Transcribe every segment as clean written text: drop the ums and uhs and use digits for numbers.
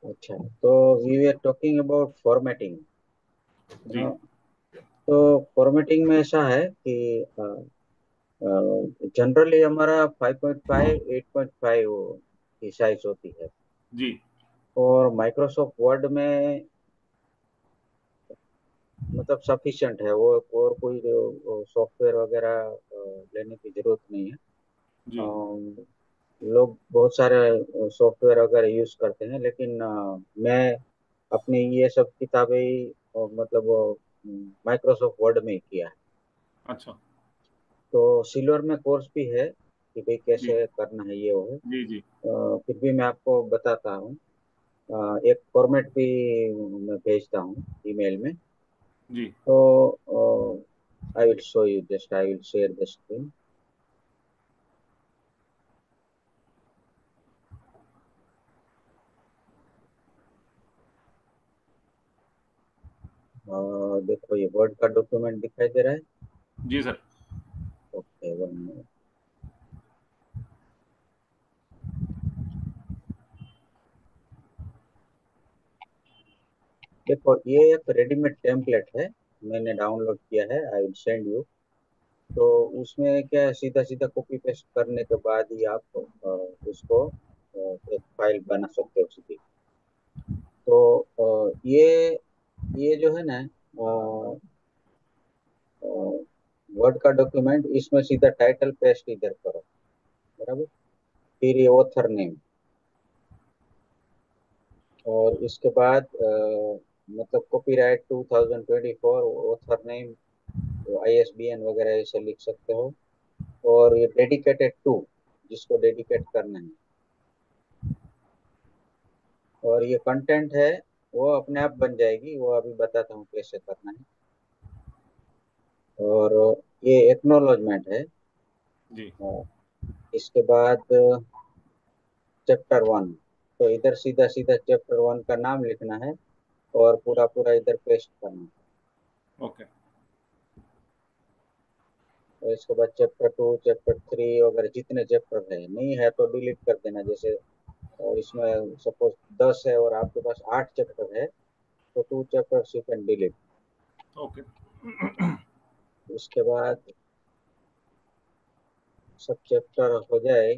अच्छा, तो we were talking about formatting. जी। तो फॉर्मेटिंग में ऐसा है कि जनरली हमारा 5.5 8.5 की साइज होती है। जी। और माइक्रोसॉफ्ट वर्ड में मतलब सफिशिएंट है वो, और कोई सॉफ्टवेयर वगैरह लेने की जरूरत नहीं है। जी। लोग बहुत सारे सॉफ्टवेयर वगैरह यूज करते हैं, लेकिन मैं अपनी ये सब किताबें ही मतलब माइक्रोसॉफ्ट वर्ड में ही किया है। अच्छा। तो सिल्वर में कोर्स भी है कि भाई जी। कैसे करना है ये वो है। जी। जी। फिर भी मैं आपको बताता हूँ। एक फॉर्मेट भी मैं भेजता हूँ ईमेल में। जी। तो I will show you, just I will share the screen. देखो, ये वर्ड का डॉक्यूमेंट दिखाई दे रहा है। जी सर। Okay, one minute. देखो, ये एक रेडीमेड टेम्पलेट है, मैंने डाउनलोड किया है, आई विल सेंड यू। तो उसमें क्या है, सीधा सीधा कॉपी पेस्ट करने के बाद ही आप उसको एक फाइल बना सकते हो सीधी। तो ये जो है ना, वर्ड का डॉक्यूमेंट, इसमें सीधा टाइटल पेस्ट इधर करो। बराबर। फिर ये ऑथर नेम, और इसके बाद मतलब कॉपीराइट 2024 ऑथर नेम, आईएसबीएन वगैरह ऐसे लिख सकते हो। और ये डेडिकेटेड टू, जिसको डेडिकेट करना है। और ये कंटेंट है, वो अपने आप बन जाएगी, वो अभी बताता हूँ कैसे करना है। और ये एक्नॉलेजमेंट है। जी। और इसके बाद चैप्टर 1, तो इधर सीधा सीधा चैप्टर 1 का नाम लिखना है, और पूरा पूरा इधर पेस्ट करना है। ओके। और इसके बाद चैप्टर 2 चैप्टर 3 वगैरह जितने चैप्टर है, नहीं है तो डिलीट कर देना। जैसे इसमें सपोज 10 है और आपके पास 8 चैप्टर है, तो 2 chapters you can delete. Okay. उसके बाद सब चैप्टर हो जाए,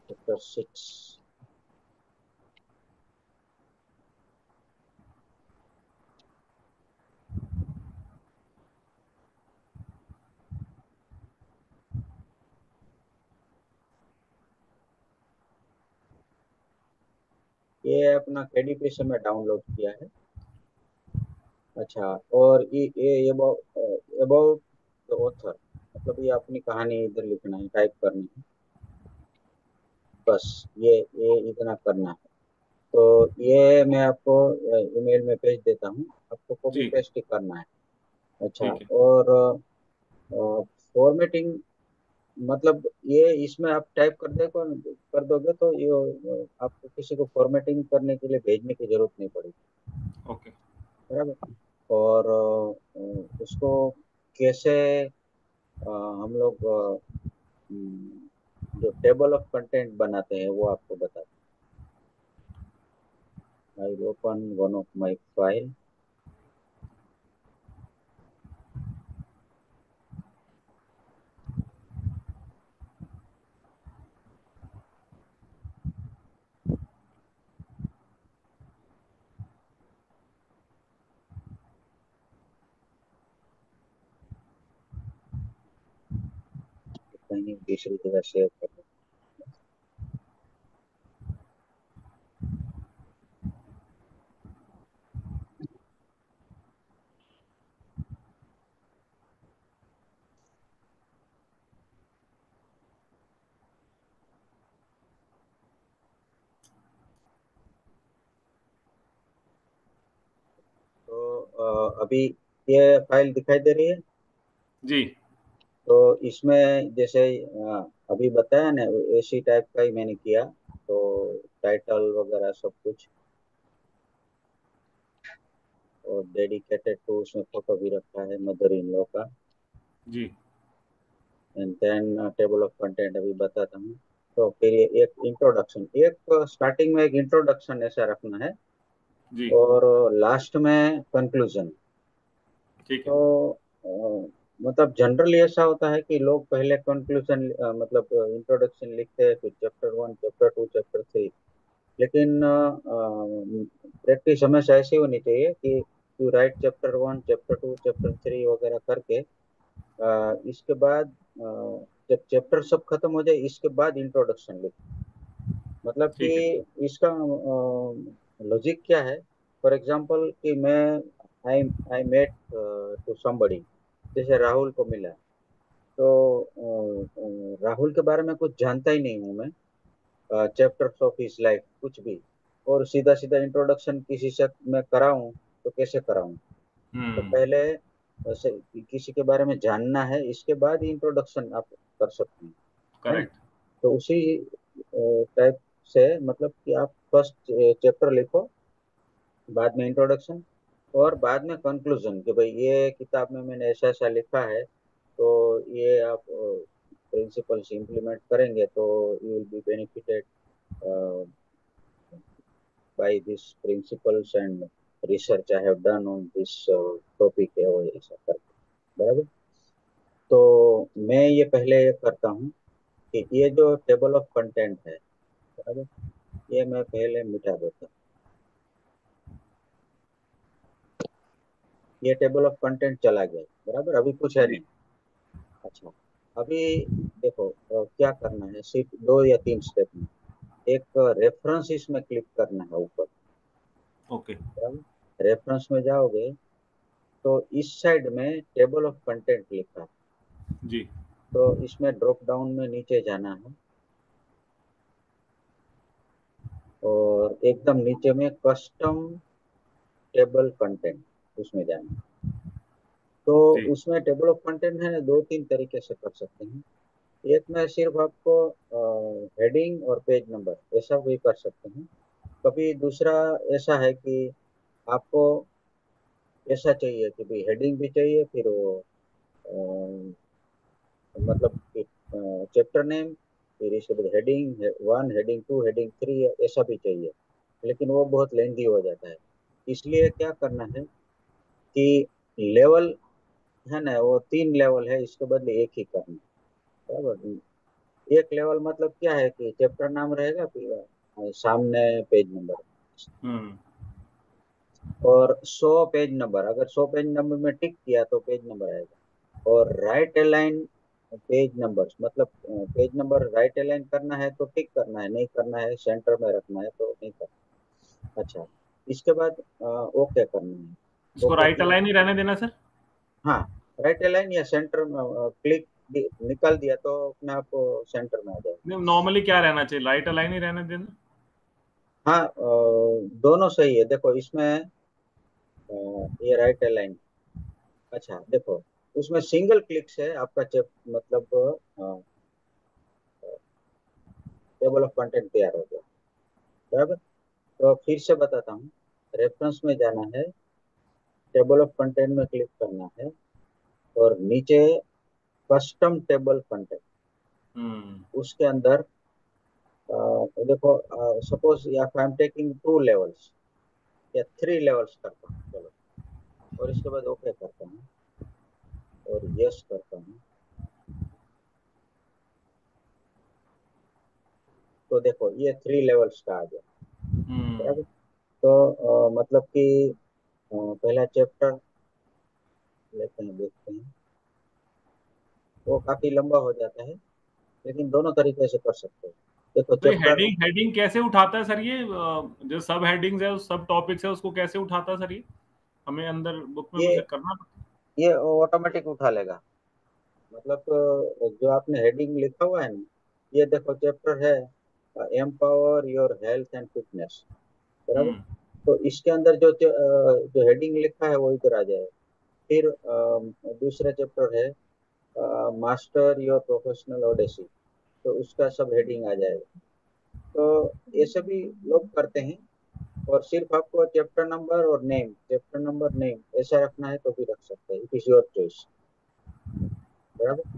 चैप्टर 6। ये अपना केडीपी से मैं डाउनलोड किया है। अच्छा, और ये अबाउट द ऑथर, मतलब ये अपनी कहानी इधर लिखना है, टाइप करनी है। बस ये इतना करना है। तो ये मैं आपको ईमेल में भेज देता हूँ, आपको कॉपी जी। पेस्ट ही करना है। अच्छा, ठीक है। और फॉर्मेटिंग मतलब ये इसमें आप टाइप कर दोगे तो ये आपको किसी को फॉर्मेटिंग करने के लिए भेजने की जरूरत नहीं पड़ेगी। ओके। बराबर। और उसको कैसे हम लोग जो टेबल ऑफ कंटेंट बनाते हैं वो आपको बताते हैं। I open one of my file. कहीं दूसरी जगह शेयर कर दूं। तो अभी ये फाइल दिखाई दे रही है। जी। तो इसमें जैसे अभी बताया ना, एसी टाइप का ही मैंने किया। तो टाइटल वगैरह सब कुछ, और डेडिकेटेड टू, उसमें फोटो भी रखा है मदर इन लॉ का। जी। And then table of content अभी बताता हूँ। तो फिर ये एक इंट्रोडक्शन, एक स्टार्टिंग में एक इंट्रोडक्शन ऐसा रखना है, जी। और लास्ट में कंक्लूजन। ठीक है। तो मतलब जनरली ऐसा होता है कि लोग पहले कंक्लूजन मतलब इंट्रोडक्शन लिखते हैं, फिर चैप्टर 1, चैप्टर 2, चैप्टर 3। लेकिन प्रैक्टिस हमेशा ऐसी होनी चाहिए कि you right chapter 1, chapter 2, chapter 3 वगैरह करके इसके बाद जब चैप्टर सब खत्म हो जाए इसके बाद इंट्रोडक्शन लिख। मतलब कि ठीक है। इसका लॉजिक क्या है? फॉर एग्जांपल कि मैं आई आई मेट टू समबडी, जैसे राहुल को मिला, तो राहुल के बारे में कुछ जानता ही नहीं हूँ मैं, चैप्टर्स ऑफ हिज लाइफ कुछ भी, और सीधा सीधा इंट्रोडक्शन किसी से मैं कराऊं तो कैसे कराऊं? तो हम्म। पहले किसी के बारे में जानना है, इसके बाद ही इंट्रोडक्शन आप कर सकते हैं, है ना? करेक्ट। तो उसी टाइप से मतलब कि आप फर्स्ट चैप्टर लिखो, बाद में इंट्रोडक्शन, और बाद में कंक्लूजन कि भाई ये किताब में मैंने ऐसा ऐसा लिखा है, तो ये आप प्रिंसिपल्स इम्प्लीमेंट करेंगे तो you will be benefited by these principles and research I have done on this topic है वो ऐसा करके, बराबर। तो मैं ये पहले ये करता हूँ कि ये जो टेबल ऑफ कंटेंट है, बराबर, ये मैं पहले मिटा देता हूँ। ये टेबल ऑफ कंटेंट चला गया, बराबर, अभी कुछ है जी। नहीं। अच्छा, अभी देखो क्या करना है, सिर्फ 2 या 3 स्टेप में। एक रेफरेंस इसमें क्लिक करना है ऊपर, ओके। बराबर। रेफरेंस में जाओगे तो इस साइड में टेबल ऑफ कंटेंट लिखा है, जी। तो इसमें ड्रॉप डाउन में नीचे जाना है, और एकदम नीचे में कस्टम टेबल कंटेंट उसमें जाना है। तो जी। उसमें टेबल ऑफ कंटेंट है ना, 2-3 तरीके से कर सकते हैं। एक में सिर्फ आपको हेडिंग और पेज नंबर ऐसा भी कर सकते हैं। कभी दूसरा ऐसा है कि आपको ऐसा चाहिए कि भाई हेडिंग भी चाहिए, फिर वो मतलब चैप्टर नेम, फिर इसके बाद हेडिंग 1, हेडिंग 2, हेडिंग 3 ऐसा भी चाहिए, लेकिन वो बहुत लेंदी हो जाता है। इसलिए क्या करना है कि लेवल है ना, वो 3 लेवल है, इसके बदले एक ही करना है, बराबर। एक लेवल मतलब क्या है कि चैप्टर नाम रहेगा, फिर सामने पेज नंबर, हम्म। और 100 पेज नंबर, अगर 100 पेज नंबर में टिक किया तो पेज नंबर आएगा। और राइट अलाइन पेज नंबर्स, मतलब पेज नंबर राइट अलाइन करना है तो टिक करना है, नहीं करना है सेंटर में रखना है तो नहीं करना। अच्छा, इसके बाद ओके करना है। इसको ओके राइट किया, अलाइन ही रहने देना सर? हाँ, राइट अलाइन या सेंटर में क्लिक निकाल दिया तो अपने आप सेंटर में आ जाएगा। नॉर्मली क्या रहना चाहिए, राइट अलाइन ही रहने देना? हाँ, दोनों सही है, देखो इसमें ये राइट अलाइन। अच्छा देखो, उसमें सिंगल क्लिक से आपका चेप मतलब टेबल ऑफ कंटेंट तैयार हो गया, बराबर। तो फिर से बताता हूँ, रेफरेंस में जाना है, टेबल ऑफ कंटेंट में क्लिक करना है, और नीचे कस्टम टेबल कंटेंट, हम्म। उसके अंदर देखो, सपोज या आई एम टेकिंग 2 लेवल्स या 3 लेवल्स करता हूँ, चलो, और इसके बाद ओके करता हूँ और यस करता हूँ, तो देखो ये 3 लेवल्स का आ गया, हम्म। बराबर। तो मतलब कि पहला चैप्टर लेते हैं, देखते हैं, वो काफी लंबा हो जाता है, लेकिन दोनों तरीके से कर सकते हैं। देखो तो ये चैप्टर, हेडिंग हेडिंग कैसे उठाता है सर, ये जो सब हेडिंग्स है, सब टॉपिक्स है, उसको कैसे उठाता है सर ये? हमें अंदर बुक में ये कुछ करना पड़ता ये ऑटोमेटिक उठा लेगा, मतलब जो आपने हेडिंग लिखा हुआ है ना, ये देखो चैप्टर है empower your health and fitness, है? बराबर। हम्म। तो इसके अंदर जो हेडिंग लिखा है वो इधर आ जाएगा। फिर दूसरा चैप्टर है मास्टर योर प्रोफेशनल ओडेसी, तो उसका सब हेडिंग आ जाएगा। तो ये सभी लोग करते हैं, और सिर्फ आपको चैप्टर नंबर और नेम, चैप्टर नंबर नेम ऐसा रखना है तो भी रख सकते हैं, इट इज योर चॉइस, बराबर।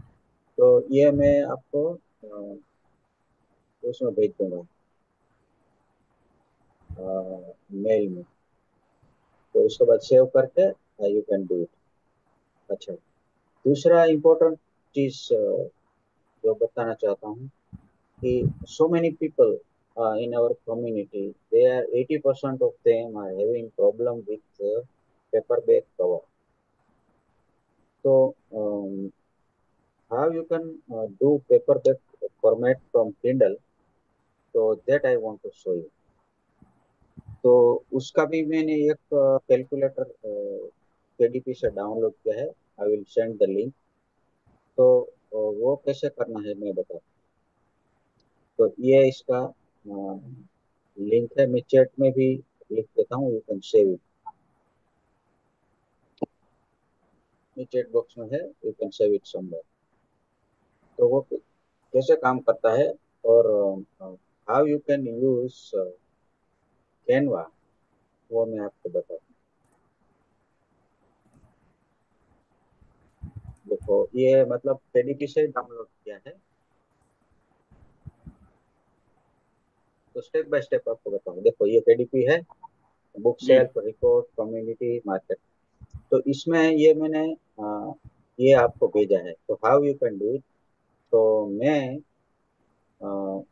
तो ये मैं आपको तो उसमें भेज दूंगा मेल में। तो उसके बाद सेव करके यू कैन डू इट। अच्छा, दूसरा इम्पोर्टेंट चीज जो बताना चाहता हूँ कि so many people in our community, they are 80% of them are having problem with paperback cover. So how you can do paperback format from Kindle? So that I want to show you. तो उसका भी मैंने एक calculator KDP से download किया है। I will send the link. तो वो कैसे करना है मैं बताता हूँ। तो ये इसका लिंक है, मैं चैट में भी लिख देता हूँ, you can save it. Chat box में है, you can save it somewhere. तो वो कैसे काम करता है और how you can use Canva, वो मैं आपको बताता हूँ। देखो ये मतलब केडीपी से डाउनलोड किया है, तो स्टेप बाय स्टेप आपको बताऊँ। देखो ये केडीपी है, बुक जी। Self, record, community, market. तो इसमें ये मैंने ये आपको भेजा है, तो how you can do it. तो मैं अ,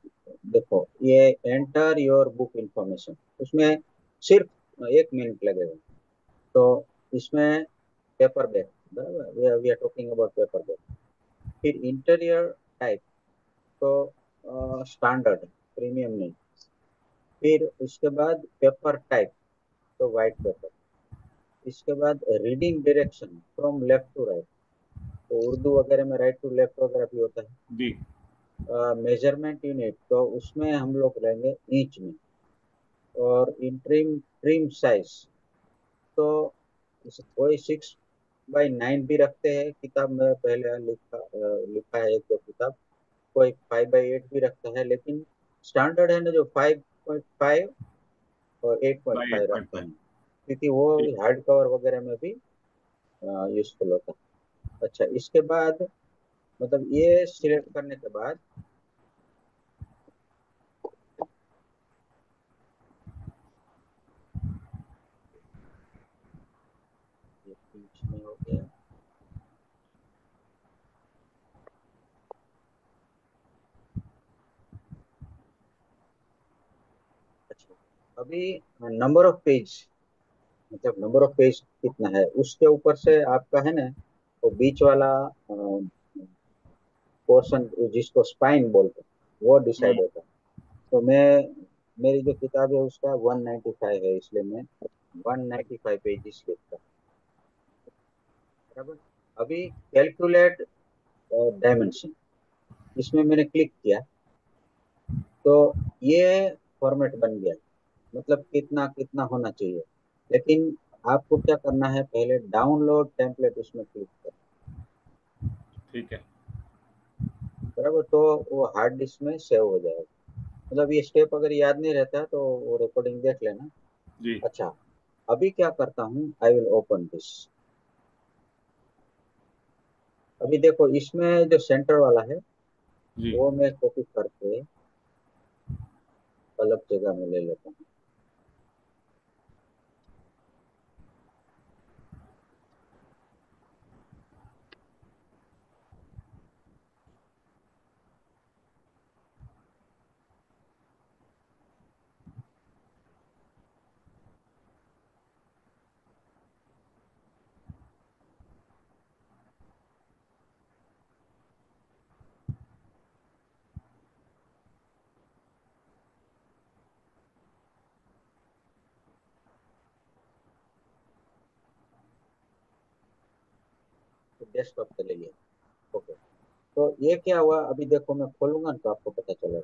देखो ये एंटर योर बुक इंफॉर्मेशन, उसमें सिर्फ 1 मिनट लगेगा। तो इसमें पेपर बैग, बराबर, we are talking about paper bag. फिर इंटीरियर टाइप, तो स्टैंडर्ड, प्रीमियम नहीं। फिर उसके बाद पेपर टाइप, तो वाइट पेपर। इसके बाद reading direction from left to right, तो उर्दू वगैरह में राइट टू लेफ्ट वगैरह भी होता है। जी। मेजरमेंट यूनिट, तो उसमें हम लोग लेंगे इंच में। और इन ट्रिम ट्रिम साइज, तो कोई 6/9 भी रखते हैं किताब में, पहले लिखा है एक दो किताब। कोई 5/8 भी रखता है, लेकिन स्टैंडर्ड है ना जो 5.5 और eight point by eight five point रखते फाइव हैं, क्योंकि वो ठीक। हार्ड कवर वगैरह में भी यूजफुल होता है। अच्छा, इसके बाद मतलब ये सिलेक्ट करने के बाद ये बीच में हो गया। अच्छा, अभी नंबर ऑफ पेज, मतलब नंबर ऑफ पेज कितना है उसके ऊपर से आपका है ना, वो बीच वाला पोर्शन जिसको स्पाइन बोलते हैं वो डिसाइड होता है। तो मैं, मेरी जो किताब है उसका 195 है, इसलिए मैं 195 पेजेस लिखता हूँ, बराबर। अभी कैलकुलेट डायमेंशन, इसमें मैंने क्लिक किया, तो ये फॉर्मेट बन गया, मतलब कितना कितना होना चाहिए। लेकिन आपको क्या करना है, पहले डाउनलोड टेम्पलेट उसमें क्लिक कर, ठीक है। बराबर। तो वो हार्ड डिस्क में सेव हो जाएगा। मतलब ये स्टेप अगर याद नहीं रहता तो वो रिकॉर्डिंग देख लेना। जी। अच्छा, अभी क्या करता हूँ, आई विल ओपन दिस। अभी देखो इसमें जो सेंटर वाला है जी। वो मैं कॉपी करके अलग जगह में ले लेता हूँ। तो डेस्कटॉप पे ले लिया। ओके, तो ये क्या हुआ, अभी देखो मैं खोलूंगा ना तो आपको पता चलेगा।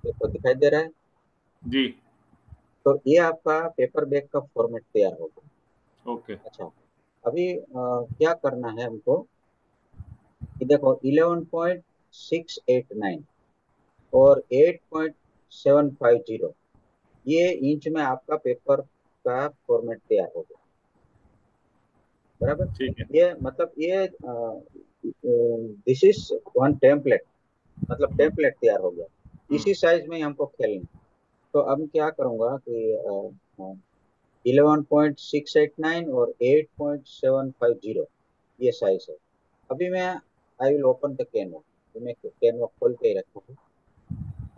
देखो दिखाई दे रहा है। जी। तो ये आपका पेपर बैग का फॉर्मेट तैयार हो गया। ओके। अच्छा, अभी क्या करना है हमको कि देखो 11.689 और 8.750, ये इंच में आपका पेपर का फॉर्मेट तैयार हो गया। बराबर। ठीक है। ये मतलब ये दिस इज वन टेम्पलेट, मतलब हम्म, टेम्पलेट तैयार हो गया। हम्म, इसी साइज में ही हमको खेलना। तो अब क्या करूंगा कि 11.689 और 8.750 ये साइज है। अभी मैं I will open the Canva, तो मैं कैनवा खोल के ही रखा हूँ।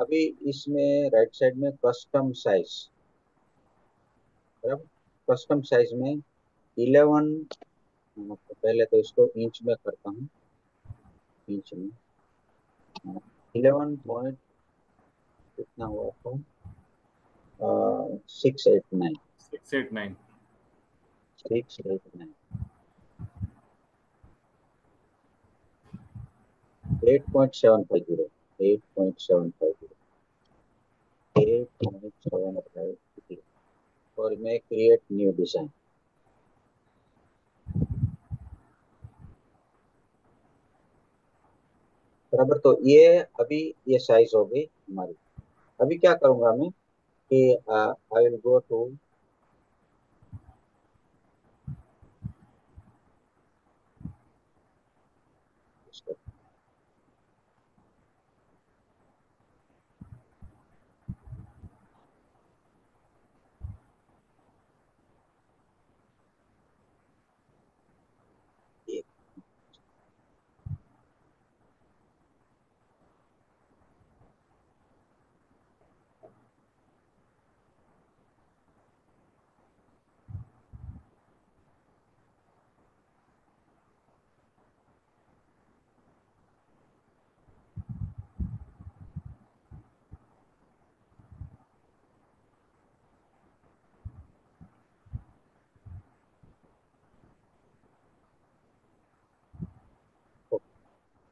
अभी इसमें राइट साइड में कस्टम साइज, बराबर, कस्टम साइज में 11, मतलब पहले तो इसको इंच में करता हूँ, इंच में 11 पॉइंट कितना हुआ था, 689, 689। 689, 8.750, 8.750, 8.750, और मैं क्रिएट न्यू डिजाइन। बराबर। तो ये अभी ये साइज हो गई हमारी। अभी क्या करूंगा मैं कि आई विल गो टू,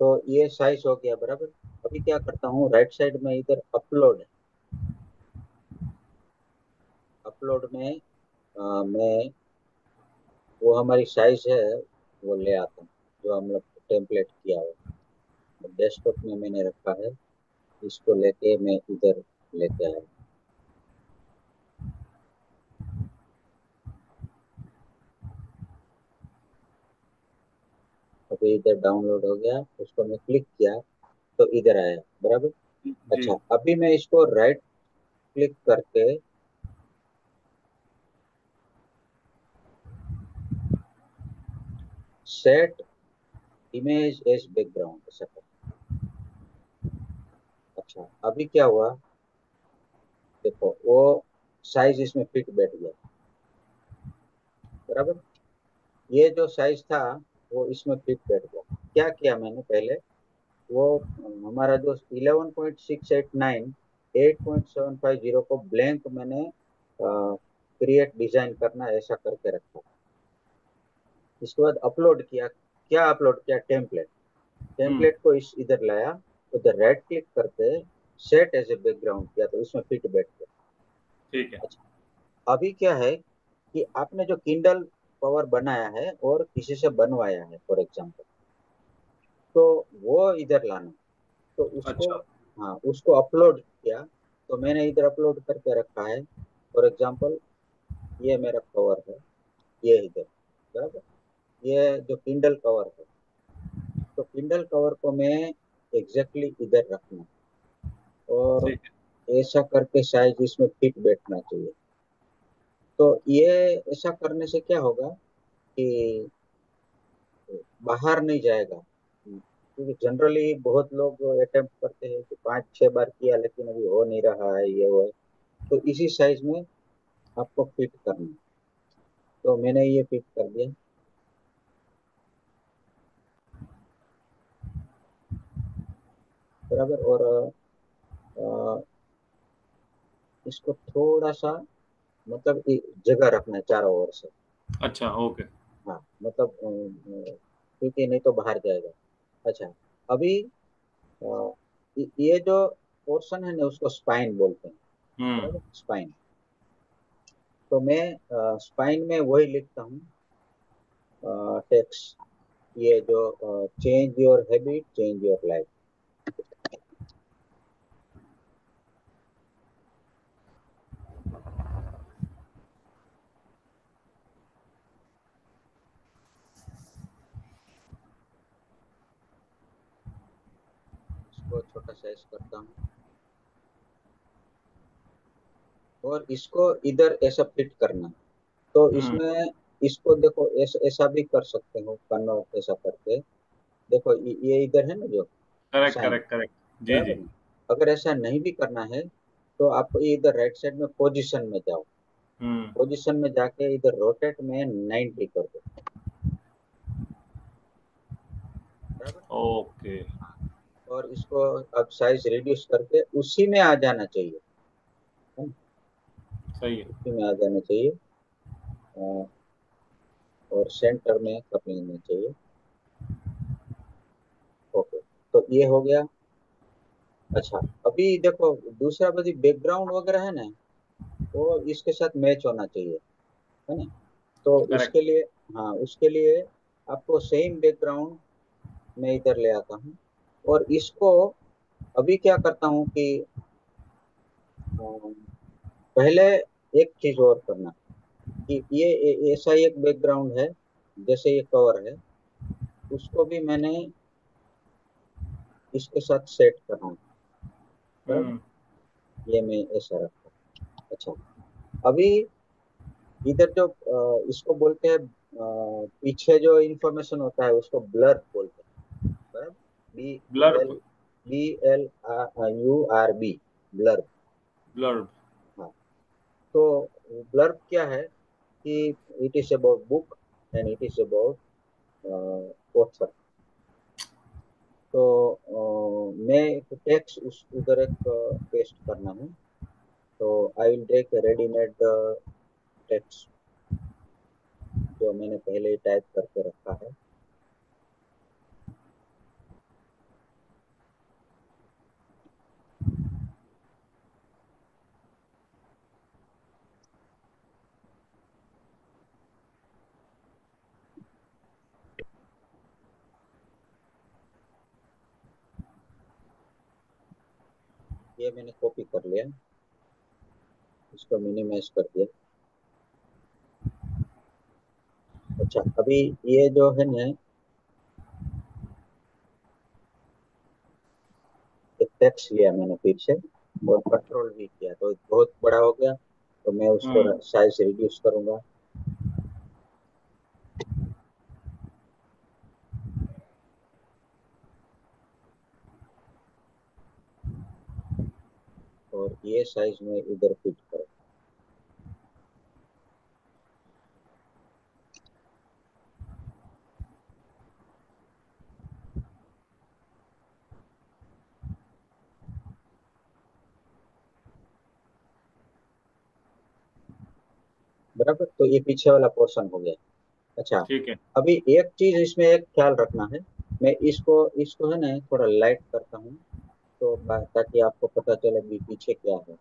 तो ये साइज हो गया। बराबर। अभी क्या करता हूँ, राइट साइड में इधर अपलोड है, अपलोड में मैं वो हमारी साइज है वो ले आता हूँ, जो हम लोग टेम्पलेट किया हुआ डेस्कटॉप में मैंने रखा है। इसको लेके मैं इधर लेके आया। अभी इधर डाउनलोड हो गया, उसको मैं क्लिक किया तो इधर आया। बराबर। जी। अच्छा, अभी मैं इसको राइट क्लिक करके सेट इमेज एज बैकग्राउंड ऐसा कर। अच्छा, अभी क्या हुआ, देखो वो साइज इसमें फिट बैठ गया। बराबर। ये जो साइज था वो इसमें फिट बैठ गया। क्या किया मैंने पहले, वो हमारा जो 11.689, 8.750 को ब्लैंक मैंने क्रिएट डिजाइन करना ऐसा करके रखा। इसके बाद अपलोड किया। क्या अपलोड किया, टेम्पलेट। हम्म। टेम्पलेट को इस इधर लाया, उधर राइट क्लिक करके सेट एज ए बैकग्राउंड किया तो इसमें फिट बैठ गया। ठीक है। अच्छा, अभी क्या है कि आपने जो किंडल कवर बनाया है और किसी से बनवाया है फॉर एग्जाम्पल, तो वो इधर लाना। तो उसको, अच्छा। हाँ, उसको अपलोड किया। तो मैंने इधर अपलोड करके रखा है। फॉर एग्जाम्पल ये मेरा कवर है, ये इधर। बराबर। ये जो किंडल कवर है, तो किंडल कवर को मैं एग्जैक्टली इधर रखना, और ठीक है। ऐसा करके साइज इसमें फिट बैठना चाहिए। तो ये ऐसा करने से क्या होगा कि बाहर नहीं जाएगा। क्योंकि जनरली बहुत लोग अटेम्प्ट करते हैं कि 5-6 बार किया लेकिन अभी हो नहीं रहा है, ये वो है। तो इसी साइज में आपको फिट करना है। तो मैंने ये फिट कर दिया। बराबर। और अ, इसको थोड़ा सा, मतलब जगह रखना है चारों ओर से। अच्छा, ओके। हाँ, मतलब क्योंकि नहीं तो बाहर जाएगा। अच्छा, अभी ये जो पोर्शन है ना उसको स्पाइन बोलते हैं। हम्म। बराबर, स्पाइन। तो मैं स्पाइन में वही लिखता हूँ, टेक्स्ट, ये जो change your habit change your life. इसको छोटा साइज करता हूँ और इसको इधर ऐसा फिट करना। तो हम्म। इसमें इसको देखो ऐसा ऐसा भी कर सकते हो, कन्वर्ट ऐसा करके। देखो ये इधर है ना जो करेक्ट साइन, करेक्ट करेक्ट। जी बराबर जी। ना। अगर ऐसा नहीं भी करना है तो आपको ये इधर राइट साइड में पोजीशन में जाओ, हम्म। पोजीशन में जाके इधर रोटेट में 90 कर दो, बराबर। ओके। और इसको अब साइज रिड्यूस करके उसी में आ जाना चाहिए, है ना? सही है। उसी में आ जाना चाहिए। अ, और सेंटर में कप लेना चाहिए। ओके, तो ये हो गया। अच्छा, अभी देखो दूसरा बदी बैकग्राउंड वगैरह है ना, वो इसके साथ मैच होना चाहिए, है ना। तो करेक्ट। उसके लिए, हाँ उसके लिए आपको सेम बैकग्राउंड मैं इधर ले आता हूँ। और इसको अभी क्या करता हूँ कि पहले एक चीज और करना कि ये ऐसा ही एक बैकग्राउंड है, जैसे ये कवर है, उसको भी मैंने इसके साथ सेट करना है, बराबर। हम्म। ये मैं ऐसा रखता हूँ। अच्छा, अभी इधर जो इसको बोलते हैं पीछे जो इंफॉर्मेशन होता है उसको ब्लर बोलते हैं, बराबर। B blurb. L B L U R B, blur. Blurb. हाँ, तो ब्लर क्या है कि it is about book and it is about author. तो मैं एक टेक्स्ट उस उधर एक पेस्ट करना है। तो I will take readymade text जो मैंने पहले ही टाइप करके रखा है। ये मैंने कॉपी कर लिया, इसको मिनिमाइज कर दिया। अच्छा, अभी ये जो है ना, एक टेक्स्ट लिया मैंने फिर से और कंट्रोल भी किया तो बहुत बड़ा हो गया। तो मैं उसको हम्म। साइज रिड्यूस करूंगा और ये साइज में इधर फिट करूँ, बराबर। तो ये पीछे वाला पोर्शन हो गया। अच्छा, ठीक है। अभी एक चीज इसमें एक ख्याल रखना है। मैं इसको इसको है ना थोड़ा लाइट करता हूँ, तो ताकि आपको पता चले कि पीछे क्या है।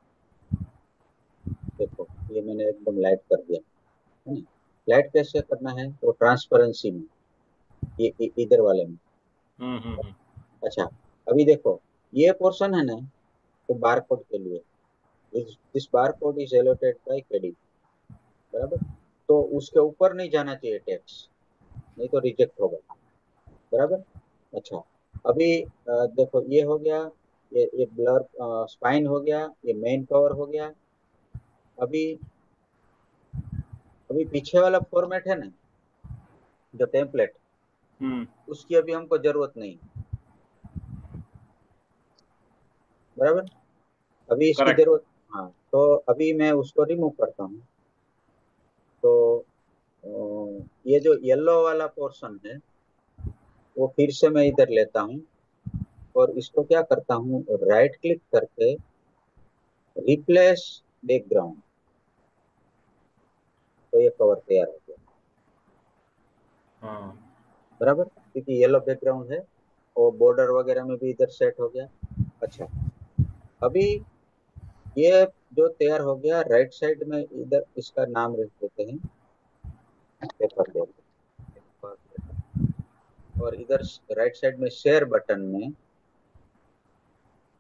देखो ये मैंने एकदम लाइट कर दिया, है ना। लाइट कैसे करना है, तो ट्रांसपेरेंसी में, इधर वाले में। हम्म। अच्छा, अभी देखो ये पोर्शन है ना, तो बार कोड के लिए, this bar code is allotted by KD, बराबर। तो उसके ऊपर नहीं जाना चाहिए टैक्स, नहीं तो रिजेक्ट होगा, बराबर। अच्छा, अभी देखो ये हो गया, ये ब्लर स्पाइन हो गया, ये मेन कवर हो गया। अभी अभी पीछे वाला फॉर्मेट है ना, जो टेम्पलेट, हम्म। उसकी अभी हमको जरूरत नहीं, बराबर। अभी इसकी करेक्ट। जरूरत, हाँ। तो अभी मैं उसको रिमूव करता हूँ। तो ये जो येलो वाला पोर्शन है वो फिर से मैं इधर लेता हूँ और इसको क्या करता हूँ, राइट क्लिक करके रिप्लेस बैकग्राउंड। तो ये कवर तैयार हो गया, हाँ। बराबर, क्योंकि येलो बैकग्राउंड है और बॉर्डर वगैरह में भी इधर सेट हो गया। अच्छा, अभी ये जो तैयार हो गया, राइट साइड में इधर इसका नाम रख देते हैं, पेपर दे, और इधर राइट साइड में शेयर बटन में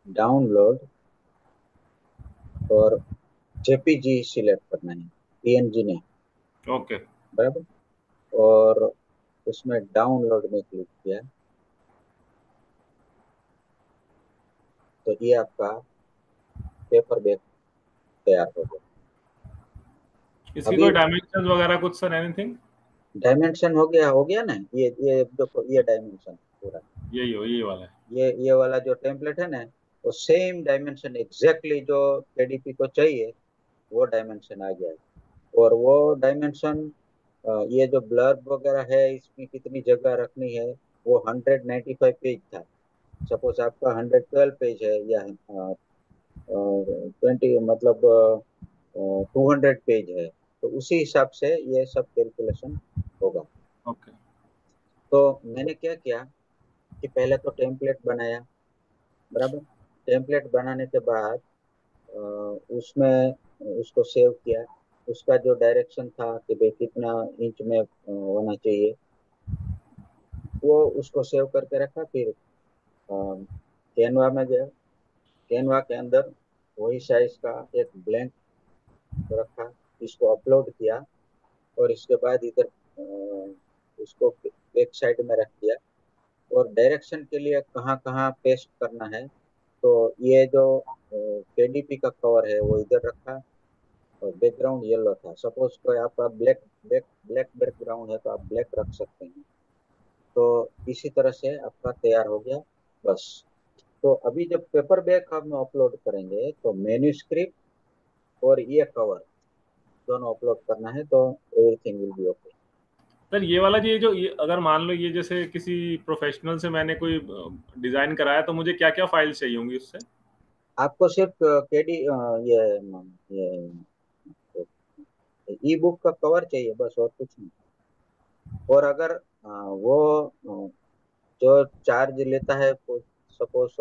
डाउनलोड और जेपीजी सिलेक्ट करना है, पीएनजी नहीं। ओके। बराबर। और उसमें डाउनलोड में क्लिक किया तो ये आपका पेपर बैग तैयार हो गया। इसकी अभी कोई डायमेंशन वगैरह कुछ सर, एनीथिंग? डायमेंशन हो गया ना, ये देखो, ये डायमेंशन पूरा, यही वाला है। ये वाला जो टेम्पलेट है ना, वो सेम डायमेंशन एग्जैक्टली जो केडीपी को चाहिए वो डायमेंशन आ गया है। और वो डायमेंशन, ये जो ब्लर्ब वगैरह है इसमें कितनी जगह रखनी है, वो 195 पेज था। सपोज आपका 112 पेज है या 20 मतलब 200 पेज है, तो उसी हिसाब से ये सब कैलकुलेशन होगा। ओके। तो मैंने क्या किया कि पहले तो टेम्पलेट बनाया। बराबर। टेम्पलेट बनाने के बाद अ, उसमें उसको सेव किया। उसका जो डायरेक्शन था कि भाई कितना इंच में होना चाहिए, वो उसको सेव करके रखा। फिर कैनवा में गया। कैनवा के अंदर वही साइज का एक ब्लैंक रखा, इसको अपलोड किया। और इसके बाद इधर उसको बैक साइड में रख दिया। और डायरेक्शन के लिए कहाँ कहाँ पेस्ट करना है, तो ये जो केडीपी का कवर है वो इधर रखा। और बैकग्राउंड येलो था। सपोज कोई आपका ब्लैक बैकग्राउंड है तो आप ब्लैक रख सकते हैं। तो इसी तरह से आपका तैयार हो गया। बस। तो अभी जब पेपर बैग हम अपलोड करेंगे तो मेन्यूस्क्रिप्ट और ये कवर दोनों अपलोड करना है, तो everything will be okay. Sir ये वाला, ये अगर मान लो ये जैसे किसी प्रोफेशनल से मैंने कोई डिजाइन कराया, तो मुझे क्या क्या फाइल्स चाहिए होंगी उससे? आपको सिर्फ केडी ये ई बुक का कवर चाहिए, बस, और कुछ नहीं। और अगर वो जो चार्ज लेता है, सपोज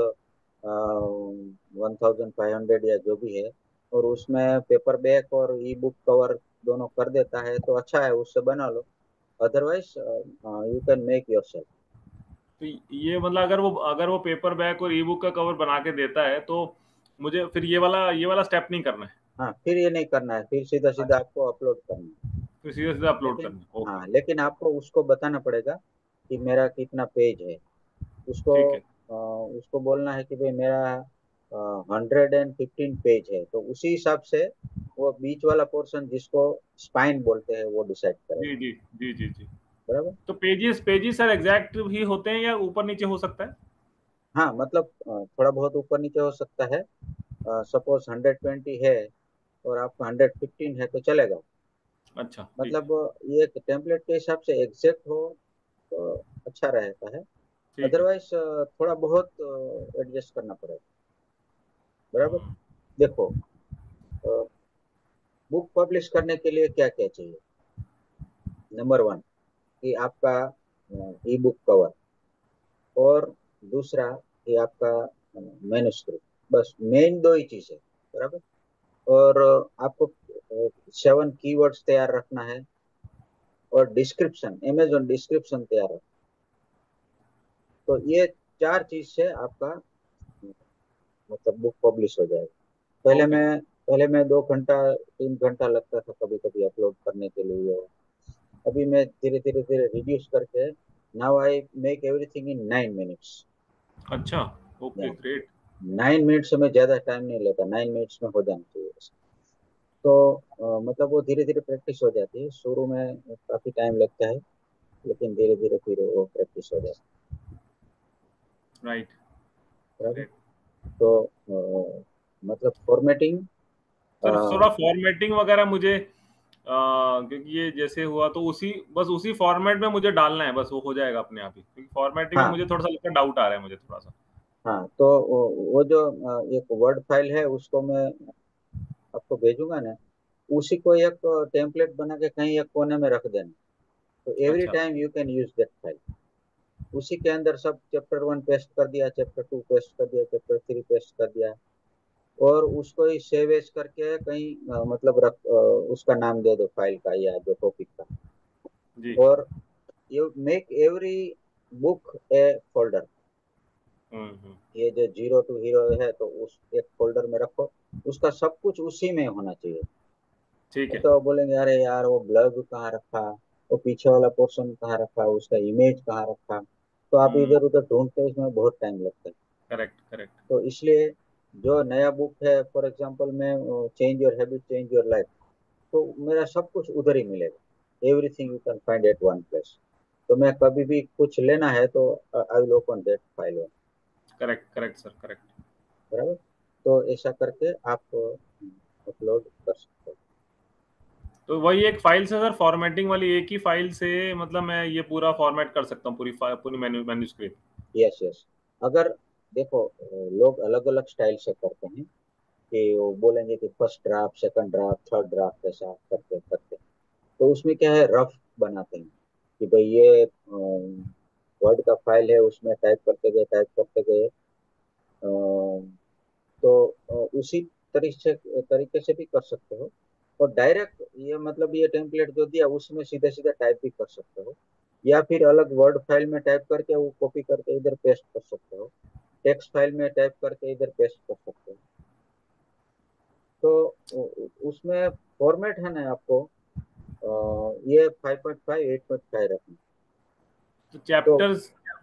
1500 या जो भी है, और उसमें पेपर बैग और ई बुक कवर दोनों कर देता है तो अच्छा है, उससे बना लो। Otherwise you can make yourself. तो ये मतलब अगर वो पेपर बैक और ई बुक का कवर बना के देता है, तो मुझे फिर ये वाला स्टेप नहीं करना है? हाँ, फिर ये नहीं करना है, फिर सीधा सीधा अच्छा, आपको अपलोड करना है। फिर सीधा सीधा अपलोड लेकिन करना है। ओके। हाँ, लेकिन आपको उसको बताना पड़ेगा कि मेरा कितना पेज है। उसको ठीक है। उसको बोलना है कि भाई मेरा 115 पेज है, तो उसी हिसाब से वो बीच वाला पोर्शन जिसको स्पाइन बोलते हैं वो डिसाइड करेगा। जी जी जी जी जी। बराबर। तो पेजेस पेजेस सर एग्जैक्ट ही होते हैं या ऊपर नीचे हो सकता है? हाँ, मतलब थोड़ा बहुत ऊपर नीचे हो सकता है। सपोज 120 है और आपका 115 है तो चलेगा। अच्छा, ठीक मतलब है। ये टेम्पलेट के हिसाब से एग्जैक्ट हो तो अच्छा रहता है। ठीक है। अदरवाइज थोड़ा बहुत एडजस्ट करना पड़ेगा। बराबर। हम्म। देखो, बुक पब्लिश करने के लिए क्या क्या चाहिए। नंबर वन, कि आपका ई बुक कवर। और दूसरा, कि आपका मैन्युस्क्रिप्ट। बस मेन दो ही चीज है। बराबर। और आपको 7 कीवर्ड्स तैयार रखना है। और डिस्क्रिप्शन, अमेजोन डिस्क्रिप्शन तैयार रखना। तो ये चार चीज से आपका मतलब बुक पब्लिश हो जाएगा। ओके। पहले मैं 2 घंटा 3 घंटा लगता था कभी कभी अपलोड करने के लिए। अभी मैं धीरे धीरे धीरे रिड्यूस करके now I make everything in 9 minutes. अच्छा। ओके, या ग्रेट। 9 मिनट से मैं ज्यादा टाइम नहीं लेता, 9 मिनट्स में हो जाना चाहिए बस। तो मतलब वो धीरे धीरे प्रैक्टिस हो जाती है। शुरू में काफी टाइम लगता है, लेकिन धीरे धीरे फिर वो प्रैक्टिस हो जाती राइट। है। बराबर। ग्रेट। तो मतलब फॉर्मेटिंग। सर थोड़ा फॉर्मेटिंग वगैरह मुझे क्योंकि ये जैसे हुआ तो उसी फॉर्मेट में मुझे डालना है, बस वो हो जाएगा अपने आप ही, क्योंकि फॉर्मेटिंग में हाँ मुझे थोड़ा सा लगता डाउट आ रहा है मुझे थोड़ा सा। हाँ, तो वो जो एक वर्ड फाइल है उसको मैं आपको भेजूंगा ना, उसी को एक टेम्पलेट बना के कहीं एक कोने में रख देना। तो एवरी अच्छा। Time you can use that file. उसी के अंदर सब चैप्टर 1 पेस्ट कर दिया, चैप्टर 2 पेस्ट कर दिया, चैप्टर 3 पेस्ट कर दिया। और उसको ही सेव एज करके कहीं मतलब उसका नाम दे दो फाइल का या जो टॉपिक का। जी। और you make every book a folder, hmm. ये जो 0 to हीरो है तो उस एक फोल्डर में रखो, उसका सब कुछ उसी में होना चाहिए। ठीक है। तो बोलेंगे अरे यार वो ब्लग कहाँ रखा, वो पीछे वाला पोर्शन कहाँ रखा, उसका इमेज कहाँ रखा, तो आप हम्म। इधर उधर ढूंढते इसमें बहुत टाइम लगता है। Correct correct. तो इसलिए जो नया बुक है, फॉर एग्जांपल मैं change your habit change your life, तो मेरा सब कुछ उधर ही मिलेगा, everything you can find at one place. तो मैं कभी भी कुछ लेना है तो I will open that file, correct correct sir, correct. बराबर। तो ऐसा करके आप अपलोड कर सकते हो। तो वही एक फाइल से सर, फॉर्मेटिंग वाली एक ही फाइल से मतलब मैं ये पूरा फॉर्मेट कर सकता हूँ, पूरी मैन्यूस्क्रिप्ट। Yes yes. अगर देखो लोग अलग अलग स्टाइल से करते हैं, कि वो बोलेंगे कि first draft, second draft, third draft, ऐसा करते करते तो उसमें क्या है, रफ बनाते हैं कि भाई ये वर्ड का फाइल है, उसमें टाइप करते गए, तो उसी तरीके से भी कर सकते हो। और डायरेक्ट ये मतलब ये टेम्पलेट जो दिया उसमें सीधे सीधे टाइप भी कर सकते हो, या फिर अलग वर्ड फाइल में टाइप करके वो कॉपी करके इधर पेस्ट कर सकते हो, टेक्स्ट फाइल में टाइप करके इधर पेस्ट कर सकते हो। तो उसमें फॉर्मेट है ना आपको, ये 5.5 8.5 रखना। तो तो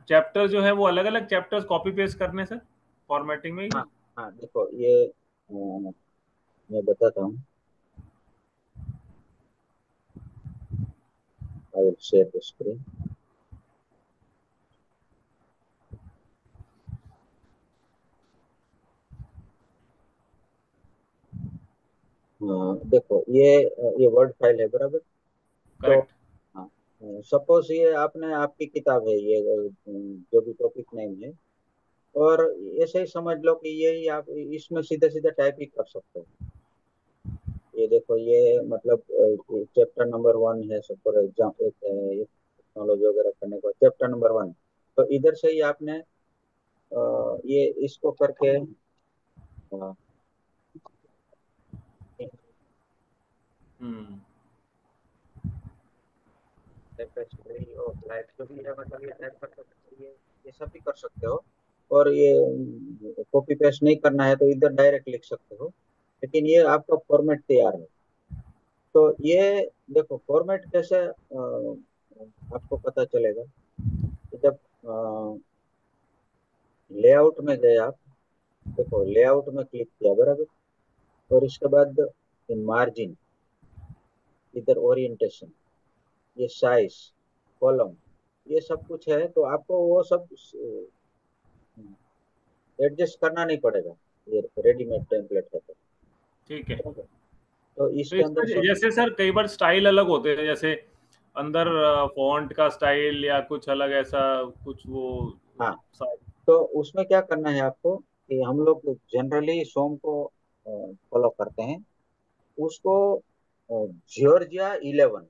चैप्टर जो है वो अलग अलग चैप्टर्स कॉपी पेस्ट करने से फॉर्मेटिंग में ही हाँ है? हाँ, देखो ये मैं बताता हूँ, I will share the screen. देखो ये वर्ड फाइल है, बराबर। तो करेक्ट। हाँ, सपोज ये आपने आपकी किताब है ये, जो भी टॉपिक नेम है, और ऐसे ही समझ लो कि यही आप इसमें सीधे सीधे टाइप ही कर सकते हो। ये देखो ये मतलब चैप्टर नंबर 1 है, सब फॉर एग्जाम्पल टेक्नोलॉजी वगैरह करने को चैप्टर नंबर 1। तो इधर से ही आपने ये इसको करके हम्म। टेपेस्ट्री और लाइट जो भी है, मतलब ये टाइप कर सकते हो, ये सब भी कर सकते हो। और ये कॉपी पेस्ट नहीं करना है तो इधर डायरेक्ट लिख सकते हो, लेकिन ये आपका फॉर्मेट तैयार है। तो ये देखो फॉर्मेट कैसे आपको पता चलेगा कि जब लेआउट में गए आप, देखो लेआउट में क्लिक किया, बराबर। और इसके बाद मार्जिन, इधर ओरिएंटेशन, ये साइज, कॉलम, ये सब कुछ है, तो आपको वो सब एडजस्ट करना नहीं पड़ेगा, ये रेडीमेड टेम्पलेट है तो। ठीक है। तो तो इसके अंदर इसमें सब, जैसे सर कई बार स्टाइल अलग होते हैं, जैसे अंदर हाँ फॉन्ट का स्टाइल या कुछ अलग ऐसा कुछ वो हाँ, सा- तो उसमें क्या करना है आपको, कि हम लोग जनरली सोम को फॉलो करते हैं, उसको जॉर्जिया 11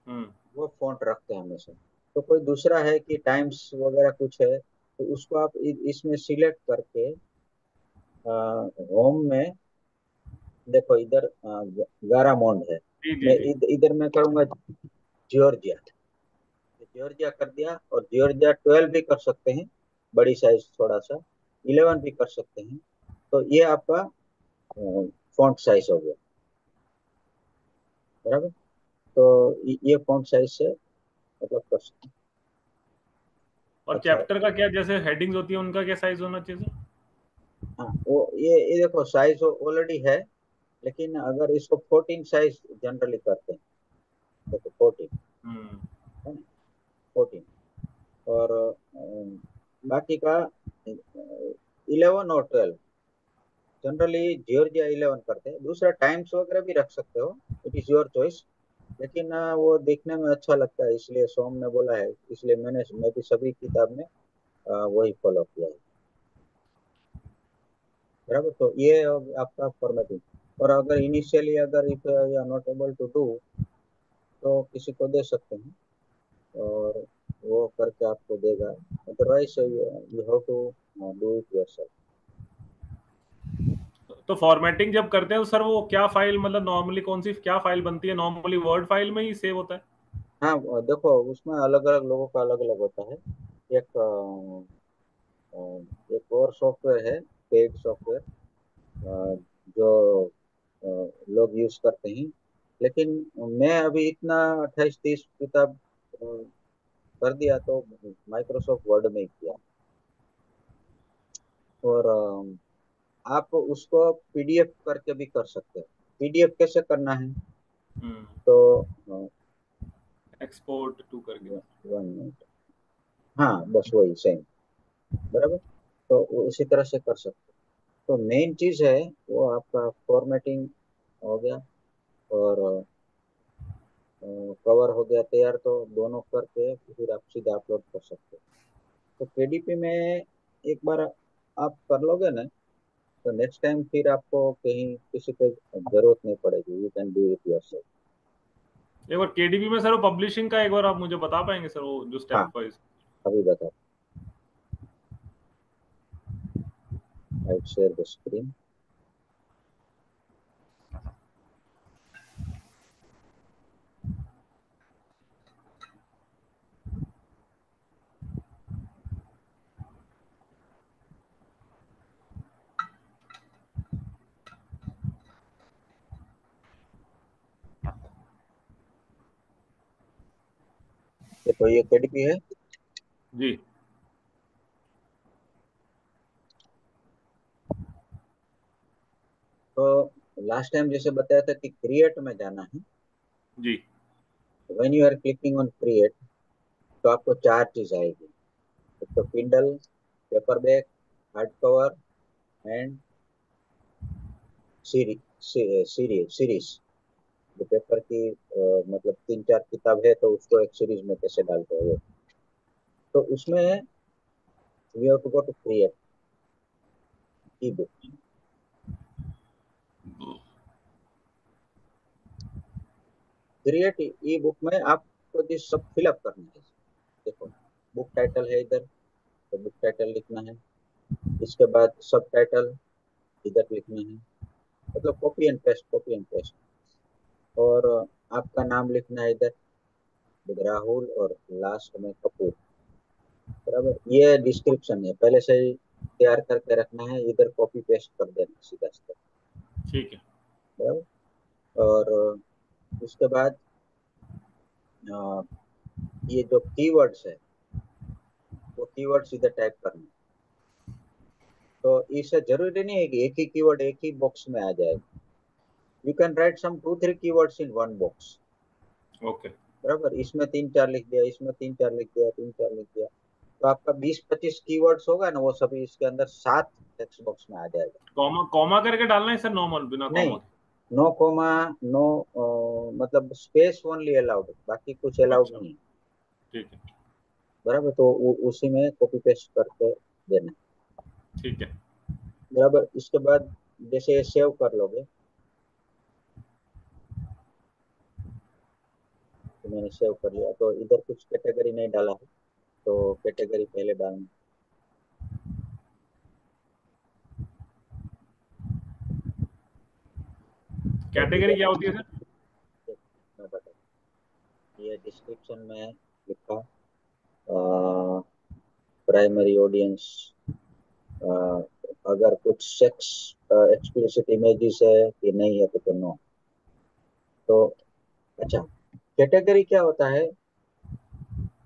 हम्म। वो फॉन्ट रखते हैं हमेशा। तो कोई दूसरा है कि टाइम्स वगैरह कुछ है, तो उसको आप इसमें सिलेक्ट करके होम में, देखो इधर गारामोंड है, जी जी मैं जी। इधर मैं करूंगा जॉर्जिया, जॉर्जिया कर दिया। और जॉर्जिया 12 भी कर सकते हैं, बड़ी साइज थोड़ा सा, 11 भी कर सकते हैं। तो ये आपका फॉन्ट साइज हो गया, बराबर। तो ये फॉन्ट साइज से मतलब कर सकते हैं। और अच्छा, चैप्टर का क्या, जैसे हेडिंग्स होती है उनका क्या साइज होना चाहिए सर? हाँ वो ये देखो साइज ऑलरेडी है, लेकिन अगर इसको 14 साइज जनरली करते हैं, देखो 14 हम्म। है ना, 14। और बाकी का 11 और 12 जनरली जॉर्जिया 11 करते हैं। दूसरा टाइम्स वगैरह भी रख सकते हो, इट इज योर चॉइस, लेकिन वो देखने में अच्छा लगता है इसलिए सोम ने बोला है, इसलिए मैं भी सभी किताब में वही फॉलो किया है, बराबर। तो ये आपका फॉर्मेटिंग। और अगर इनिशियली अगर if you are not able to do, तो किसी को दे सकते हैं और वो करके आपको देगा, otherwise you have to do it yourself. तो फॉर्मेटिंग जब करते हैं तो सर वो क्या फाइल, मतलब नॉर्मली कौन सी क्या फाइल बनती है, नॉर्मली वर्ड फाइल में ही सेव होता है? हाँ देखो उसमें अलग अलग लोगों का अलग अलग होता है। एक एक और सॉफ्टवेयर है, पेड सॉफ्टवेयर, जो लोग यूज करते हैं। लेकिन मैं अभी इतना 28-30 किताब कर दिया तो माइक्रोसॉफ्ट वर्ड में ही किया। और आप उसको पीडीएफ करके भी कर सकते हैं। पीडीएफ कैसे करना है? तो एक्सपोर्ट टू करके। 1 मिनट। हाँ, बस वही सेम, बराबर। तो वो इसी तरह से कर सकते हैं। तो मेन चीज है वो आपका फॉर्मेटिंग हो गया, और कवर हो गया तैयार, तो दोनों करके फिर आप सीधे अपलोड कर सकते हो। तो केडीपी में एक बार आप कर लोगे ना, तो नेक्स्ट टाइम फिर आपको कहीं किसी पे जरूरत नहीं पड़ेगी, you can do it yourself. एक बार केडीबी में सर वो पब्लिशिंग का एक बार आप मुझे बता पाएंगे सर, वो जो हाँ, स्टेप वाइज। अभी बता। I share the screen. देखो ये केडीपी है। जी तो लास्ट टाइम जैसे बताया था कि क्रिएट में जाना है। जी। When you are clicking on create, तो आपको चार चीज आएगी। एक तो Kindle, paperback, hard cover, and series. जो पेपर की मतलब 3-4 किताब है, तो उसको एक सीरीज में कैसे डालते हैं वो। तो उसमें you have to go to create ebook. Create ebook में आपको जिस सब फिलअप करना है। देखो, बुक टाइटल है इधर, तो बुक टाइटल लिखना है। इसके बाद सब टाइटल इधर लिखना है। मतलब copy and paste, copy and paste. और आपका नाम लिखना है इधर, राहुल, और लास्ट में कपूर। बराबर, ये डिस्क्रिप्शन है, पहले से ही तैयार करके रखना है, इधर कॉपी पेस्ट कर देना सीधा सीधा। ठीक है। बराबर। और उसके बाद अ, ये जो कीवर्ड्स है, वो कीवर्ड्स इधर टाइप करना है। तो इससे जरूरी नहीं है कि एक ही कीवर्ड एक ही बॉक्स में आ जाएगा। You can write some 2-3 keywords in one box. Okay. बराबर, इसमें 3-4 लिख दिया, इसमें 3-4 लिख दिया, 3-4 लिख दिया। तो आपका 20-25 कीवर्ड्स होगा ना, वो सभी इसके अंदर 7 टेक्स्ट बॉक्स में आ जाएगा। कॉमा कॉमा करके डालना है सर, नॉर्मल बिना नहीं, कॉमा के? नो कोमा, नो, मतलब स्पेस ओनली अलाउड, बाकी कुछ अलाउड अच्छा। नहीं। ठीक है। बराबर, तो उसी में कॉपी पेस्ट करके देना। ठीक है। बराबर, इसके बाद जैसे सेव कर लोगे, तो मैंने सेव कर लिया, तो इधर कुछ कैटेगरी नहीं डाला है, तो कैटेगरी पहले डालना। तो कैटेगरी इधर क्या होती है सर? मैं बता, ये डिस्क्रिप्शन में लिखा, प्राइमरी ऑडियंस, अगर कुछ सेक्स एक्सप्लिसिट इमेजेस है कि नहीं है, तो नो। तो अच्छा, कैटेगरी क्या होता है?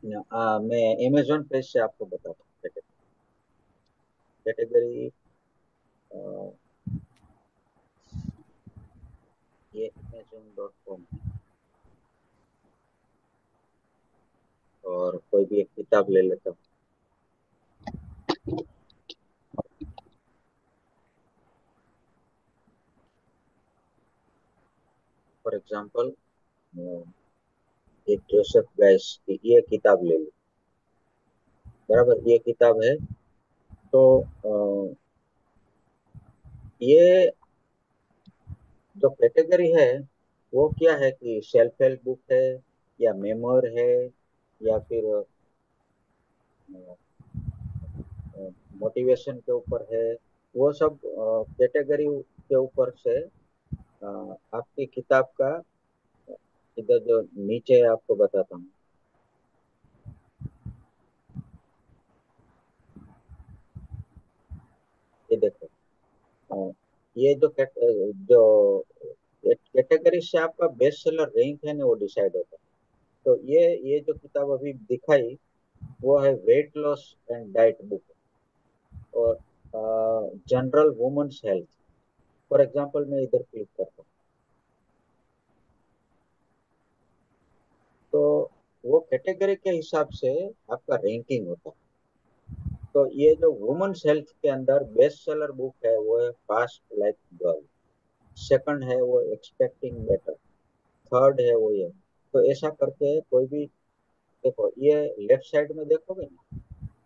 मैं अमेजोन पेज से आपको बताता हूँ। कैटेगरी, ये amazon.com है, और कोई भी एक किताब ले लेता हूँ। फॉर एग्जांपल, एक जोसेफ गैस की ये किताब ले ली। बराबर, ये किताब है। तो ये जो कैटेगरी है, वो क्या है कि सेल्फ हेल्प बुक है, या मेमोर है, या फिर मोटिवेशन के ऊपर है। वो सब कैटेगरी के ऊपर से आपकी किताब का इधर जो नीचे आपको बताता हूँ। ये देखो, ये जो कैटेगरी से आपका बेस्ट सेलर रैंक है ना, वो डिसाइड होता है। तो ये जो किताब अभी दिखाई, वो है weight loss and diet book, और general women's health. For example मैं इधर क्लिक करता हूँ, तो वो कैटेगरी के हिसाब से आपका रैंकिंग होता है। तो ये जो वुमेन्स हेल्थ के अंदर बेस्ट सेलर बुक है, वो है फास्ट लाइक गर्ल। सेकंड है वो एक्सपेक्टिंग बेटर। थर्ड है वो ये। तो ऐसा करके कोई भी, देखो ये लेफ्ट साइड में देखोगे ना,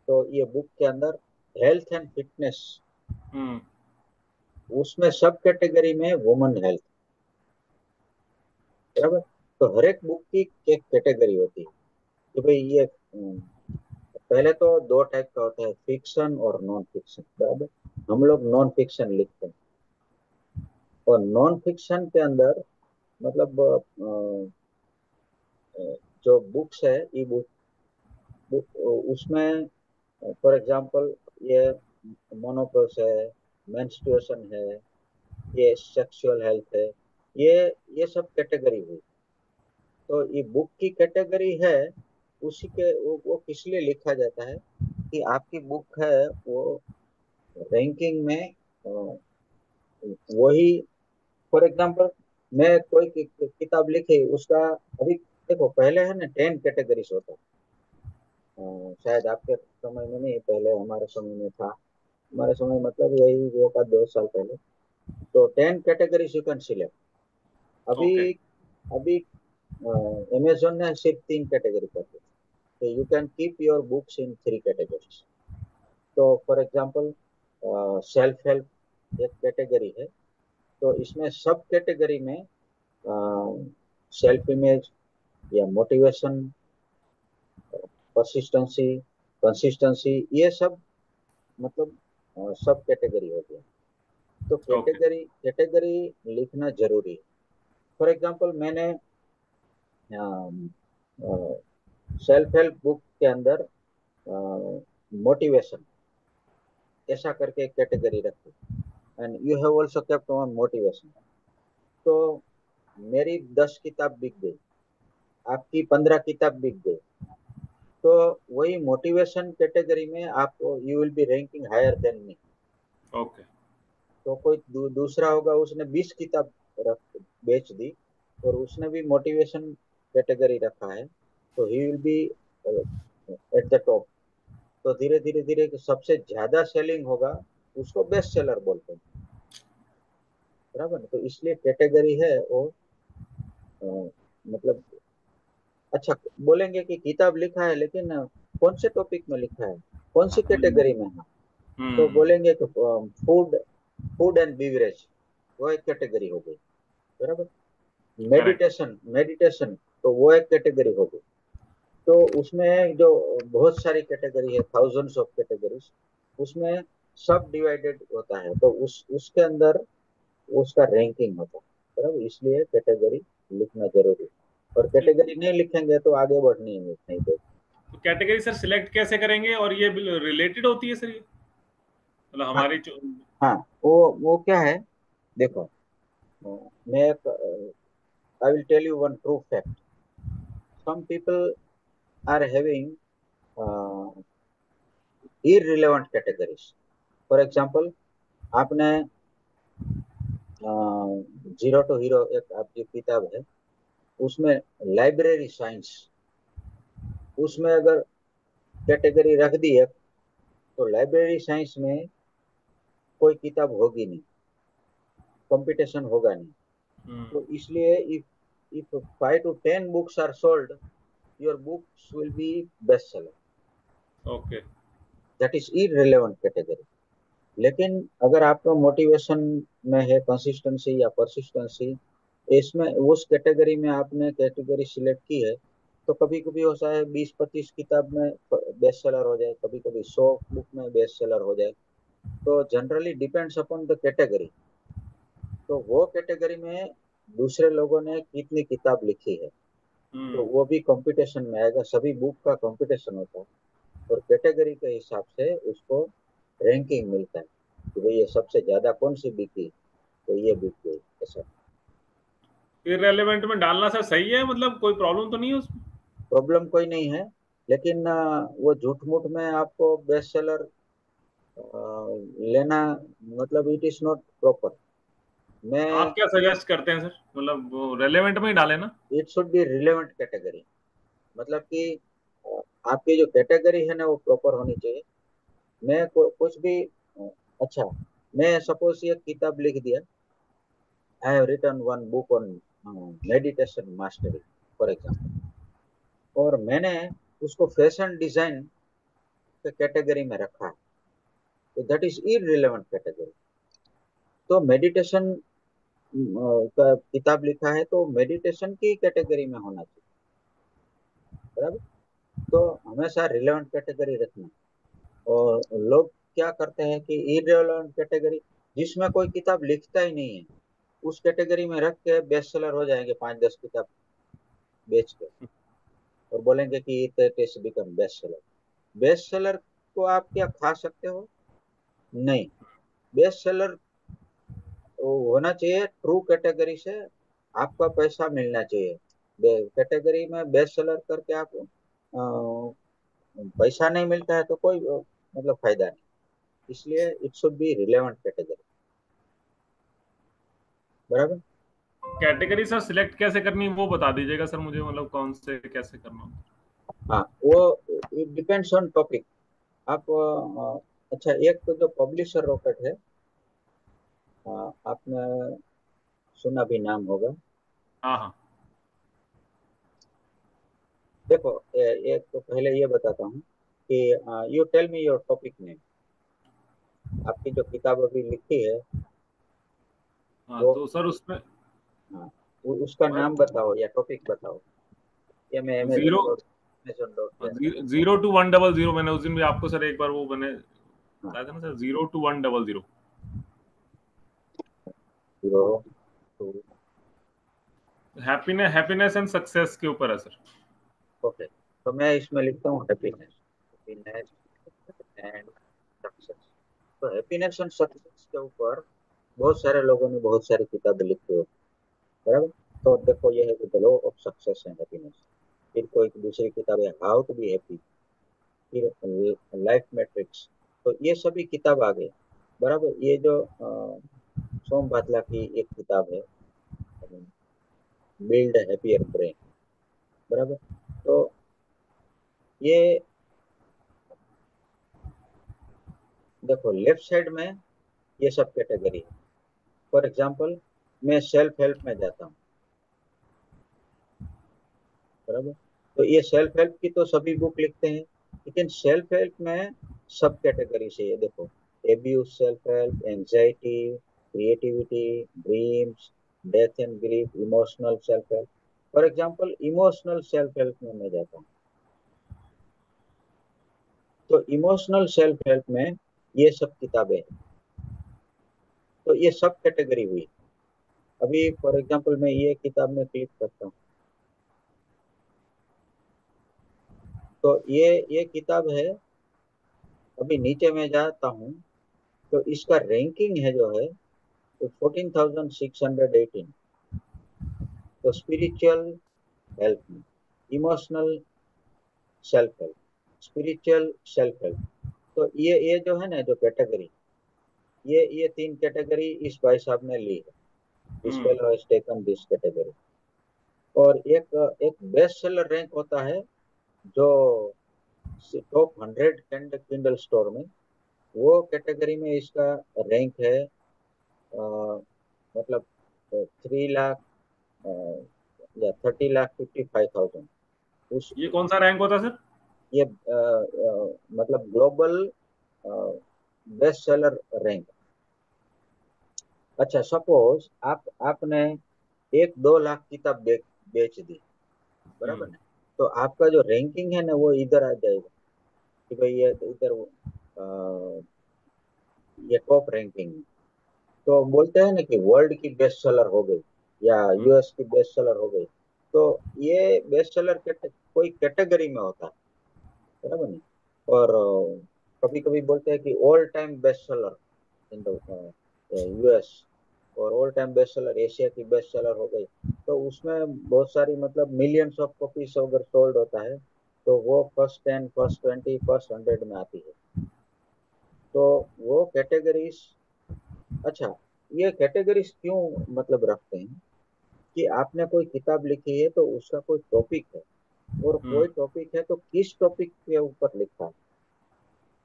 तो ये बुक के अंदर हेल्थ एंड फिटनेस, हम्म। उसमें सब कैटेगरी में वुमेन हेल्थ, बराबर। तो हर एक बुक की एक कैटेगरी होती है कि भाई ये पहले तो दो टाइप का होता है, फिक्शन और नॉन फिक्शन, बराबर। हम लोग नॉन फिक्शन लिखते हैं, और नॉन फिक्शन के अंदर मतलब जो बुक्स है, ई बुक, उसमें फॉर एग्जांपल ये मोनोपोज है, मेंस्ट्रुएशन है, ये सेक्सुअल हेल्थ है, ये ये सब कैटेगरी हुई। तो ये बुक की कैटेगरी है, उसी के वो किस लिए लिखा जाता है कि आपकी बुक है वो रैंकिंग में वही, फॉर एग्जांपल मैं कोई किताब लिखी उसका, अभी देखो पहले है ना 10 कैटेगरीज होता है। शायद आपके समय में नहीं, पहले हमारे समय में था। हमारे समय मतलब यही वो का 2 साल पहले। तो 10 कैटेगरीज यू कैन सिलेक्ट। अभी ओके। अभी अमेजोन ने सिर्फ 3 कैटेगरी कर दी। तो you can keep your books in 3 categories. तो फॉर एग्जांपल सेल्फ हेल्प एक कैटेगरी है, तो इसमें सब कैटेगरी में सेल्फ इमेज या मोटिवेशन, परसिस्टेंसी, कंसिस्टेंसी, ये सब मतलब सब कैटेगरी हो गया। तो ओके। कैटेगरी कैटेगरी लिखना जरूरी है। फॉर एग्जांपल मैंने सेल्फ हेल्प बुक के अंदर मोटिवेशन ऐसा करके एक कैटेगरी रखी, and you have also kept on motivation. तो मेरी 10 किताब बिक गई, आपकी 15 किताब बिक गई, तो वही मोटिवेशन कैटेगरी में आप, you will be ranking higher than me. Okay. तो कोई दूसरा होगा, उसने 20 किताब बेच दी, और उसने भी मोटिवेशन कैटेगरी रखा है, तो he will be at the top. तो धीरे धीरे धीरे सबसे ज्यादा सेलिंग होगा, उसको बेस्ट सेलर बोलते हैं, बराबर ना? तो इसलिए कैटेगरी है वो मतलब, अच्छा बोलेंगे कि किताब लिखा है, लेकिन कौन से टॉपिक में लिखा है, कौन सी हम्म। कैटेगरी में है? तो हम्म। बोलेंगे कि फूड फूड एंड बीवरेज, वो एक कैटेगरी हो गई, बराबर। करेक्ट। मेडिटेशन मेडिटेशन, तो वो एक कैटेगरी हो गई। तो उसमें जो बहुत सारी कैटेगरी है, थाउजेंड्स ऑफ कैटेगरीज, उसमें सब डिवाइडेड होता है, तो उसके अंदर उसका रैंकिंग होता है, बराबर। इसलिए कैटेगरी लिखना जरूरी है, और कैटेगरी नहीं लिखेंगे तो आगे बढ़नी है नहीं तो। तो कैटेगरी सर सिलेक्ट कैसे करेंगे, और ये रिलेटेड होती है सर, ये मतलब हाँ हमारी हाँ, वो क्या है, देखो, मैं I will tell you one true fact. Some people are having irrelevant categories. For example, आपने जीरो टू हीरो एक आपकी किताब है, उसमें लाइब्रेरी साइंस, उसमें अगर कैटेगरी रख दी है, तो लाइब्रेरी साइंस में कोई किताब होगी नहीं, कंपटीशन होगा नहीं। तो इसलिए if if 5 to 10 books are sold, your books will be best seller. Okay. That is irrelevant category. लेकिन अगर आपका मोटिवेशन में है, कंसिस्टेंसी या परसिस्टेंसी, इसमें उस कैटेगरी में आपने कैटेगरी सिलेक्ट की है, तो कभी कभी होता है 20-25 किताब में बेस्ट सेलर हो जाए, कभी कभी 100 बुक में बेस्ट सेलर हो जाए। तो generally depends upon the category. तो वो कैटेगरी में दूसरे लोगों ने कितनी किताब लिखी है, तो हम्म। वो भी कंपटीशन में आएगा, सभी बुक का कंपटीशन होता है, और कैटेगरी के हिसाब से उसको रैंकिंग मिलता है। कि भाई ये सबसे ज्यादा कौन सी बिकी, तो ये बिक गई ऐसा। इररेलेवेंट में डालना सर सही है, मतलब कोई प्रॉब्लम तो नहीं है उसमें? प्रॉब्लम कोई नहीं है, लेकिन वो झूठ मूठ में आपको बेस्ट सेलर लेना, मतलब इट इज नॉट प्रॉपर। मैं, आप क्या सजेस्ट करते हैं सर, मतलब रेलेवेंट में ही डालें ना? It should be relevant category, मतलब कि अ, आपकी जो कैटेगरी है ना वो प्रॉपर होनी चाहिए। मैं कुछ भी अच्छा, मैं सपोज ये किताब लिख दिया, I have written one book on meditation mastery for example, और मैंने उसको फैशन डिजाइन के कैटेगरी में रखा है, तो दैट इज इररिलेवेंट कैटेगरी। तो मेडिटेशन का किताब लिखा है तो मेडिटेशन की कैटेगरी में होना चाहिए, बराबर। तो हमेशा रिलेवेंट कैटेगरी रखना। और लोग क्या करते हैं कि इररिलेवेंट कैटेगरी, जिसमें कोई किताब लिखता ही नहीं है, उस कैटेगरी में रख के बेस्ट सेलर हो जाएंगे 5-10 किताब बेच के, और बोलेंगे कि it is become best seller. Best seller को आप क्या खा सकते हो? नहीं। बेस्ट सेलर होना चाहिए ट्रू कैटेगरी से, आपका पैसा मिलना चाहिए। कैटेगरी में बेस्ट सेलर करके आप पैसा नहीं मिलता है तो कोई मतलब फायदा नहीं। इसलिए it should be relevant category, बराबर। कैटेगरी सर सिलेक्ट कैसे करनी है वो बता दीजिएगा सर मुझे, मतलब कौन से कैसे करना? हाँ, वो इट डिपेंड्स ऑन टॉपिक। आप अच्छा, एक तो जो पब्लिशर रॉकेट है, आपने सुना भी नाम होगा। हाँ हाँ। देखो, एक तो पहले ये बताता हूँ कि you tell me your topic name. आपकी जो किताब अभी लिखी है हाँ वो, तो सर उसमें हाँ, उसका नाम बताओ या टॉपिक बताओ। ये मैं जीरो, अमेजोन डॉट के अंदर। 0 to 100, मैंने उस दिन भी आपको सर एक बार वो मैंने हाँ, बताया था ना sir, 0 to 100। Zero to. Happiness and success के ऊपर है सर। ओके, तो मैं इसमें लिखता हूँ हैप्पीनेस, हैप्पीनेस एंड सक्सेस। तो हैप्पीनेस एंड सक्सेस के ऊपर बहुत सारे लोगों ने बहुत सारी किताबें लिखी हो, बराबर। तो देखो, ये है the law of success and happiness. फिर कोई दूसरी किताब है हाउ टू बी हैप्पी, फिर लाइफ मैट्रिक्स। तो ये सभी किताब आ गए, बराबर। ये जो सोम भाटला की एक किताब है, बिल्ड हैप्पियर ब्रेन, बराबर। तो ये देखो, लेफ्ट साइड में ये सब कैटेगरी है। फॉर एग्जांपल, मैं सेल्फ हेल्प में जाता हूँ, बराबर। तो ये सेल्फ हेल्प की तो सभी बुक लिखते हैं, लेकिन सेल्फ हेल्प में सब कैटेगरी से ये देखो, abuse self help, anxiety, creativity, dreams, death and grief, emotional self help. For example, emotional self help में मैं जाता हूँ, तो इमोशनल सेल्फ हेल्प में ये सब किताबें हैं। तो ये सब कैटेगरी हुई। अभी फॉर एग्जांपल मैं ये किताब में क्लिक करता हूँ, तो ये किताब है। अभी नीचे में जाता हूँ तो इसका रैंकिंग है जो है, तो 14,618। तो स्पिरिचुअल हेल्प में, emotional self help, spiritual self help. तो ये जो है ना, जो कैटेगरी, ये तीन कैटेगरी इस भाई साहब ने ली है। This hmm. Fellow has taken this category. और एक एक बेस्ट सेलर रैंक होता है जो टॉप 100 किंडल स्टोर में, वो कैटेगरी में इसका रैंक है, मतलब 3 लाख या 30,55,000। उस ये कौन सा रैंक होता है सर? ये मतलब ग्लोबल बेस्ट सेलर रैंक। अच्छा, सपोज आपने 1-2 लाख किताब बेच दी, बराबर हम्म। ना। तो आपका जो रैंकिंग है ना वो इधर आ जाएगा, कि भाई ये इधर ये टॉप रैंकिंग। तो बोलते हैं ना कि वर्ल्ड की बेस्ट सेलर हो गई या हम्म। यूएस की बेस्ट सेलर हो गई। तो ये बेस्ट सेलर कोई कैटेगरी में होता है, बराबर नहीं। और कभी कभी बोलते हैं कि all time best seller in the US, और all time best seller Asia की बेस्ट सेलर हो गई, तो उसमें बहुत सारी मतलब मिलियंस ऑफ कॉपीज अगर सोल्ड होता है तो वो फर्स्ट 10, फर्स्ट 20, फर्स्ट 100 में आती है। तो वो कैटेगरीज, अच्छा, ये कैटेगरीज क्यों मतलब रखते हैं कि आपने कोई किताब लिखी है तो उसका कोई टॉपिक है, और हम्म। कोई टॉपिक है तो किस टॉपिक के ऊपर लिखा है।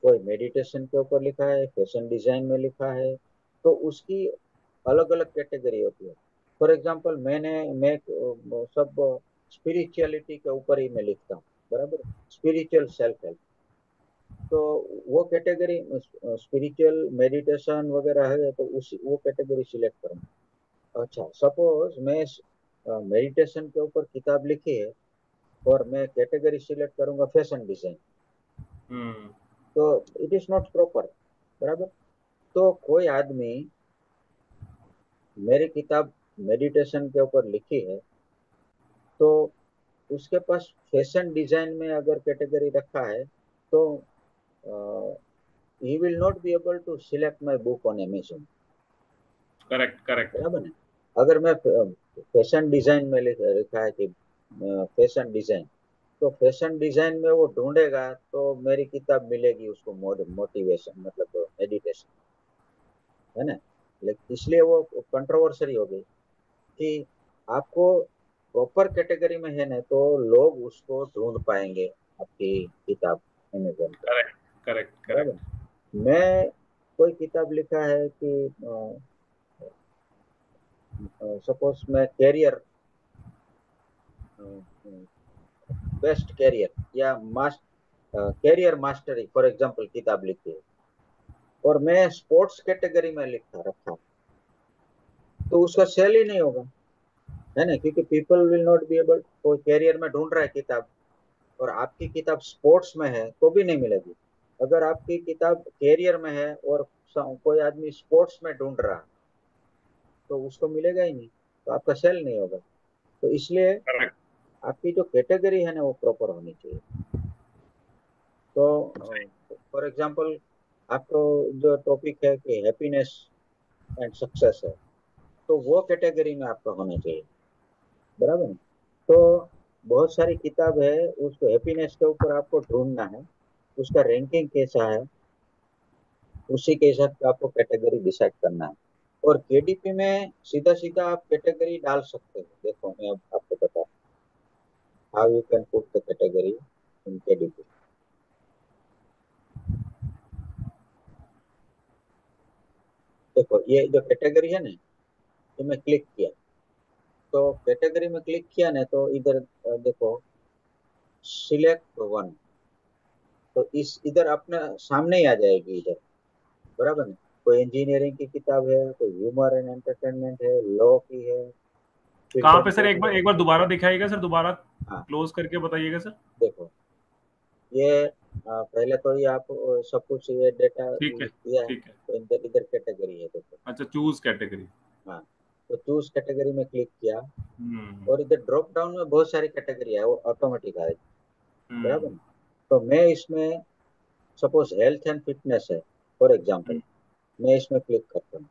कोई मेडिटेशन के ऊपर लिखा है, फैशन डिजाइन में लिखा है, तो उसकी अलग अलग कैटेगरी होती है। फॉर एग्जांपल मैं सब स्पिरिचुअलिटी के ऊपर ही मैं लिखता हूँ, बराबर, स्पिरिचुअल सेल्फ हेल्प, तो वो कैटेगरी स्पिरिचुअल मेडिटेशन वगैरह है तो उस वो कैटेगरी सिलेक्ट करूँगा। अच्छा, सपोज मैं मेडिटेशन के ऊपर किताब लिखी है और मैं कैटेगरी सिलेक्ट करूंगा फैशन डिजाइन, हम्म। तो इट इज नॉट प्रॉपर, बराबर। तो कोई आदमी मेरी किताब मेडिटेशन के ऊपर लिखी है, तो उसके पास फैशन डिजाइन में अगर कैटेगरी रखा है, तो he will not be able to select my book on Amazon, correct correct. बराबर है। अगर मैं फैशन डिजाइन में लिखा है कि फैशन डिजाइन, तो फैशन डिजाइन में वो ढूंढेगा तो मेरी किताब मिलेगी उसको मोटिवेशन मतलब मेडिटेशन, है ना। लेकिन इसलिए वो कंट्रोवर्सरी हो गई कि आपको प्रॉपर कैटेगरी में है ना तो लोग उसको ढूंढ पाएंगे आपकी किताब अमेजोन पे, करेक्ट करेक्ट बराबर। करेक्ट। मैं कोई किताब लिखा है कि सपोज मैं कैरियर, बेस्ट कैरियर या कैरियर मास्टरी फॉर एग्जांपल किताब लिखी है, और मैं स्पोर्ट्स कैटेगरी में लिखा रखा, तो उसका सेल ही नहीं होगा, है ना, क्योंकि people will not be able, कोई कैरियर में ढूंढ रहा है किताब और आपकी किताब स्पोर्ट्स में है तो भी नहीं मिलेगी। अगर आपकी किताब कैरियर में है और कोई आदमी स्पोर्ट्स में ढूंढ रहा है तो उसको मिलेगा ही नहीं, तो आपका सेल नहीं होगा। तो इसलिए करेक्ट। आपकी जो कैटेगरी है ना वो प्रॉपर होनी चाहिए। तो फॉर एग्जांपल आपको जो टॉपिक है कि हैप्पीनेस एंड सक्सेस है, तो वो कैटेगरी में आपका होना चाहिए, बराबर है। तो बहुत सारी किताब है, उसको हैप्पीनेस के ऊपर आपको ढूंढना है, उसका रैंकिंग कैसा है, उसी के हिसाब से आपको कैटेगरी डिसाइड करना है। और केडीपी में सीधा सीधा आप कैटेगरी डाल सकते हैं। देखो मैं अब आपको बता, how you can put the category in KDP. देखो ये जो कैटेगरी है ना, ये मैं क्लिक किया, तो कैटेगरी में क्लिक किया ना तो इधर देखो, सिलेक्ट वन, तो इस इधर अपने सामने ही आ जाएगी इधर, बराबर है। कोई इंजीनियरिंग की किताब है, कोई ह्यूमर एंड एंटरटेनमेंट है, लॉ की है, कहाँ चिल्ड्रन पे सर, बुक है। एक बार दोबारा दिखाइएगा सर, दोबारा हाँ, क्लोज करके बताइएगा सर। देखो ये पहले तो ये आप सब कुछ ये डेटा ठीक है दिया है, ठीक है। तो इधर इधर कैटेगरी है, देखो। अच्छा, चूज कैटेगरी। हाँ, तो चूज कैटेगरी में क्लिक किया, हम्म। और इधर ड्रॉप डाउन में बहुत सारी कैटेगरी है, वो ऑटोमेटिक आएगी, हम्म। बराबर ना। तो मैं इसमें सपोज हेल्थ एंड फिटनेस है फॉर एग्जांपल, हम्म। मैं इसमें क्लिक करता हूँ,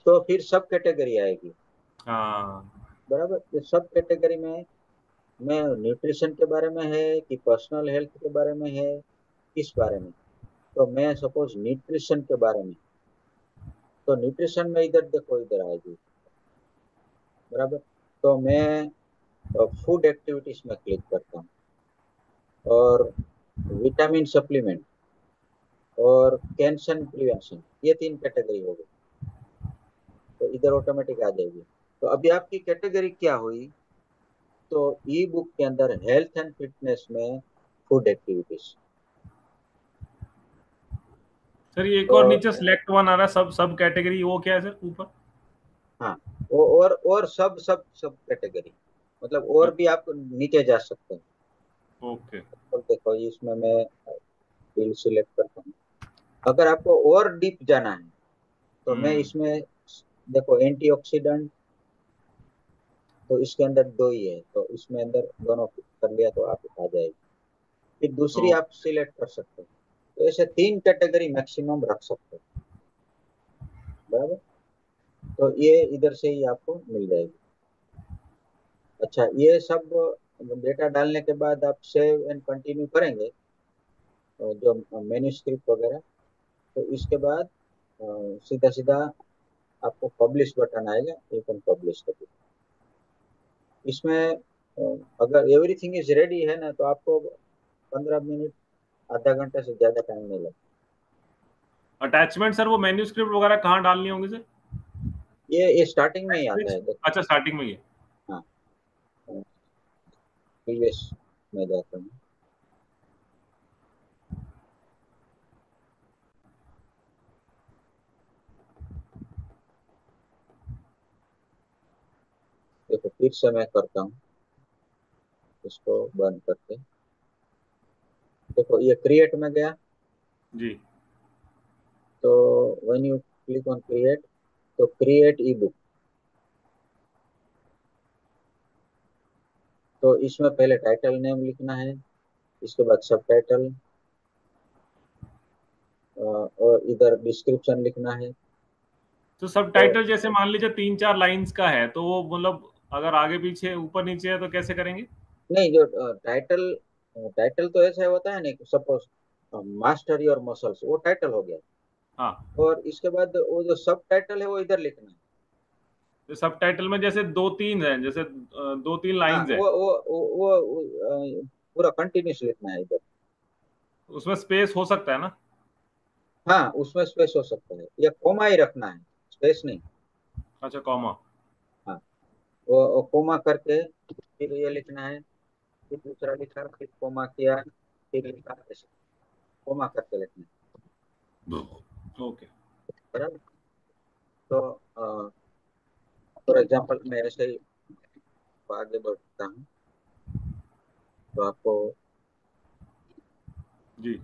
तो फिर सब कैटेगरी आएगी, हाँ। बराबर। ये सब कैटेगरी में मैं न्यूट्रिशन के बारे में है कि पर्सनल हेल्थ के बारे में है, किस बारे में, तो मैं सपोज न्यूट्रिशन के बारे में, तो न्यूट्रिशन में इधर देखो इधर आएगी, बराबर। तो मैं फूड एक्टिविटीज में क्लिक करता हूँ, और विटामिन सप्लीमेंट और कैंसर प्रिवेंशन, ये तीन कैटेगरी हो गई, तो इधर ऑटोमेटिक आ जाएगी। तो अभी आपकी कैटेगरी क्या हुई, तो ई बुक के अंदर हेल्थ एंड फिटनेस में फूड एक्टिविटीज, सर ये एक और और नीचे सिलेक्ट वन आ रहा है, सब सब कैटेगरी, वो क्या है सर ऊपर? हाँ, और सब सब सब कैटेगरी, मतलब और भी आप नीचे जा सकते हैं। ओके। तो देखो इसमें मैं बिल सिलेक्ट करता हूँ। अगर आपको और डीप जाना है तो मैं हम्म। इसमें देखो एंटीऑक्सीडेंट, तो इसके अंदर दो ही है, तो इसमें अंदर दोनों कर लिया तो आप आ जाएगी। फिर दूसरी ओ, आप सिलेक्ट कर सकते हैं। तो ऐसे तीन कैटेगरी मैक्सिमम रख सकते हैं। बराबर। तो ये इधर से ही आपको मिल जाएगी। अच्छा, ये सब डेटा डालने के बाद आप सेव एंड कंटिन्यू करेंगे, जो मेन्यूस्क्रिप्ट वगैरह, तो इसके बाद सीधा सीधा आपको पब्लिश बटन आएगा, यू कैन पब्लिश कर। इसमें अगर एवरीथिंग इज रेडी है ना, तो आपको 15 मिनट, आधा घंटा से ज्यादा टाइम नहीं लगता। अटैचमेंट सर वो मैन्यूस्क्रिप्ट वगैरह कहाँ डालनी होंगी सर? ये स्टार्टिंग में ही आता है, देखो। अच्छा, स्टार्टिंग में ही है। हाँ, प्रीवियस में जाता हूँ। देखो फिर से मैं करता हूँ, इसको बंद करके। देखो ये क्रिएट में गया, जी। तो when you click on create, तो क्रिएट ई बुक। तो इसमें पहले टाइटल नेम लिखना है, इसके बाद सब टाइटल, और इधर डिस्क्रिप्शन लिखना है। तो सब और टाइटल जैसे मान लीजिए 3-4 लाइंस का है, तो वो मतलब अगर आगे पीछे ऊपर नीचे है तो कैसे करेंगे? नहीं, जो टाइटल, टाइटल तो ऐसा होता है ना, सपोज मास्टर योर मसल्स, वो टाइटल हो गया। हाँ। और इसके बाद वो जो सब टाइटल है वो इधर लिखना है। तो सब टाइटल में जैसे 2-3 है, जैसे 2-3 हाँ, लाइंस है, पूरा कंटिन्यूस लिखना है इधर। उसमें स्पेस हो सकता है ना? हाँ, उसमें स्पेस हो सकता है, या कोमा ही रखना है, स्पेस नहीं। अच्छा, कॉमा। हाँ, वो कोमा करके फिर ये लिखना है, फिर दूसरा लिखा, फिर कोमा किया, फिर लिखा, ऐसे कोमा करके लिखना ओके। है, बराबर। तो फॉर एग्जाम्पल मैं ऐसे ही आगे बढ़ता हूँ, तो आपको। जी।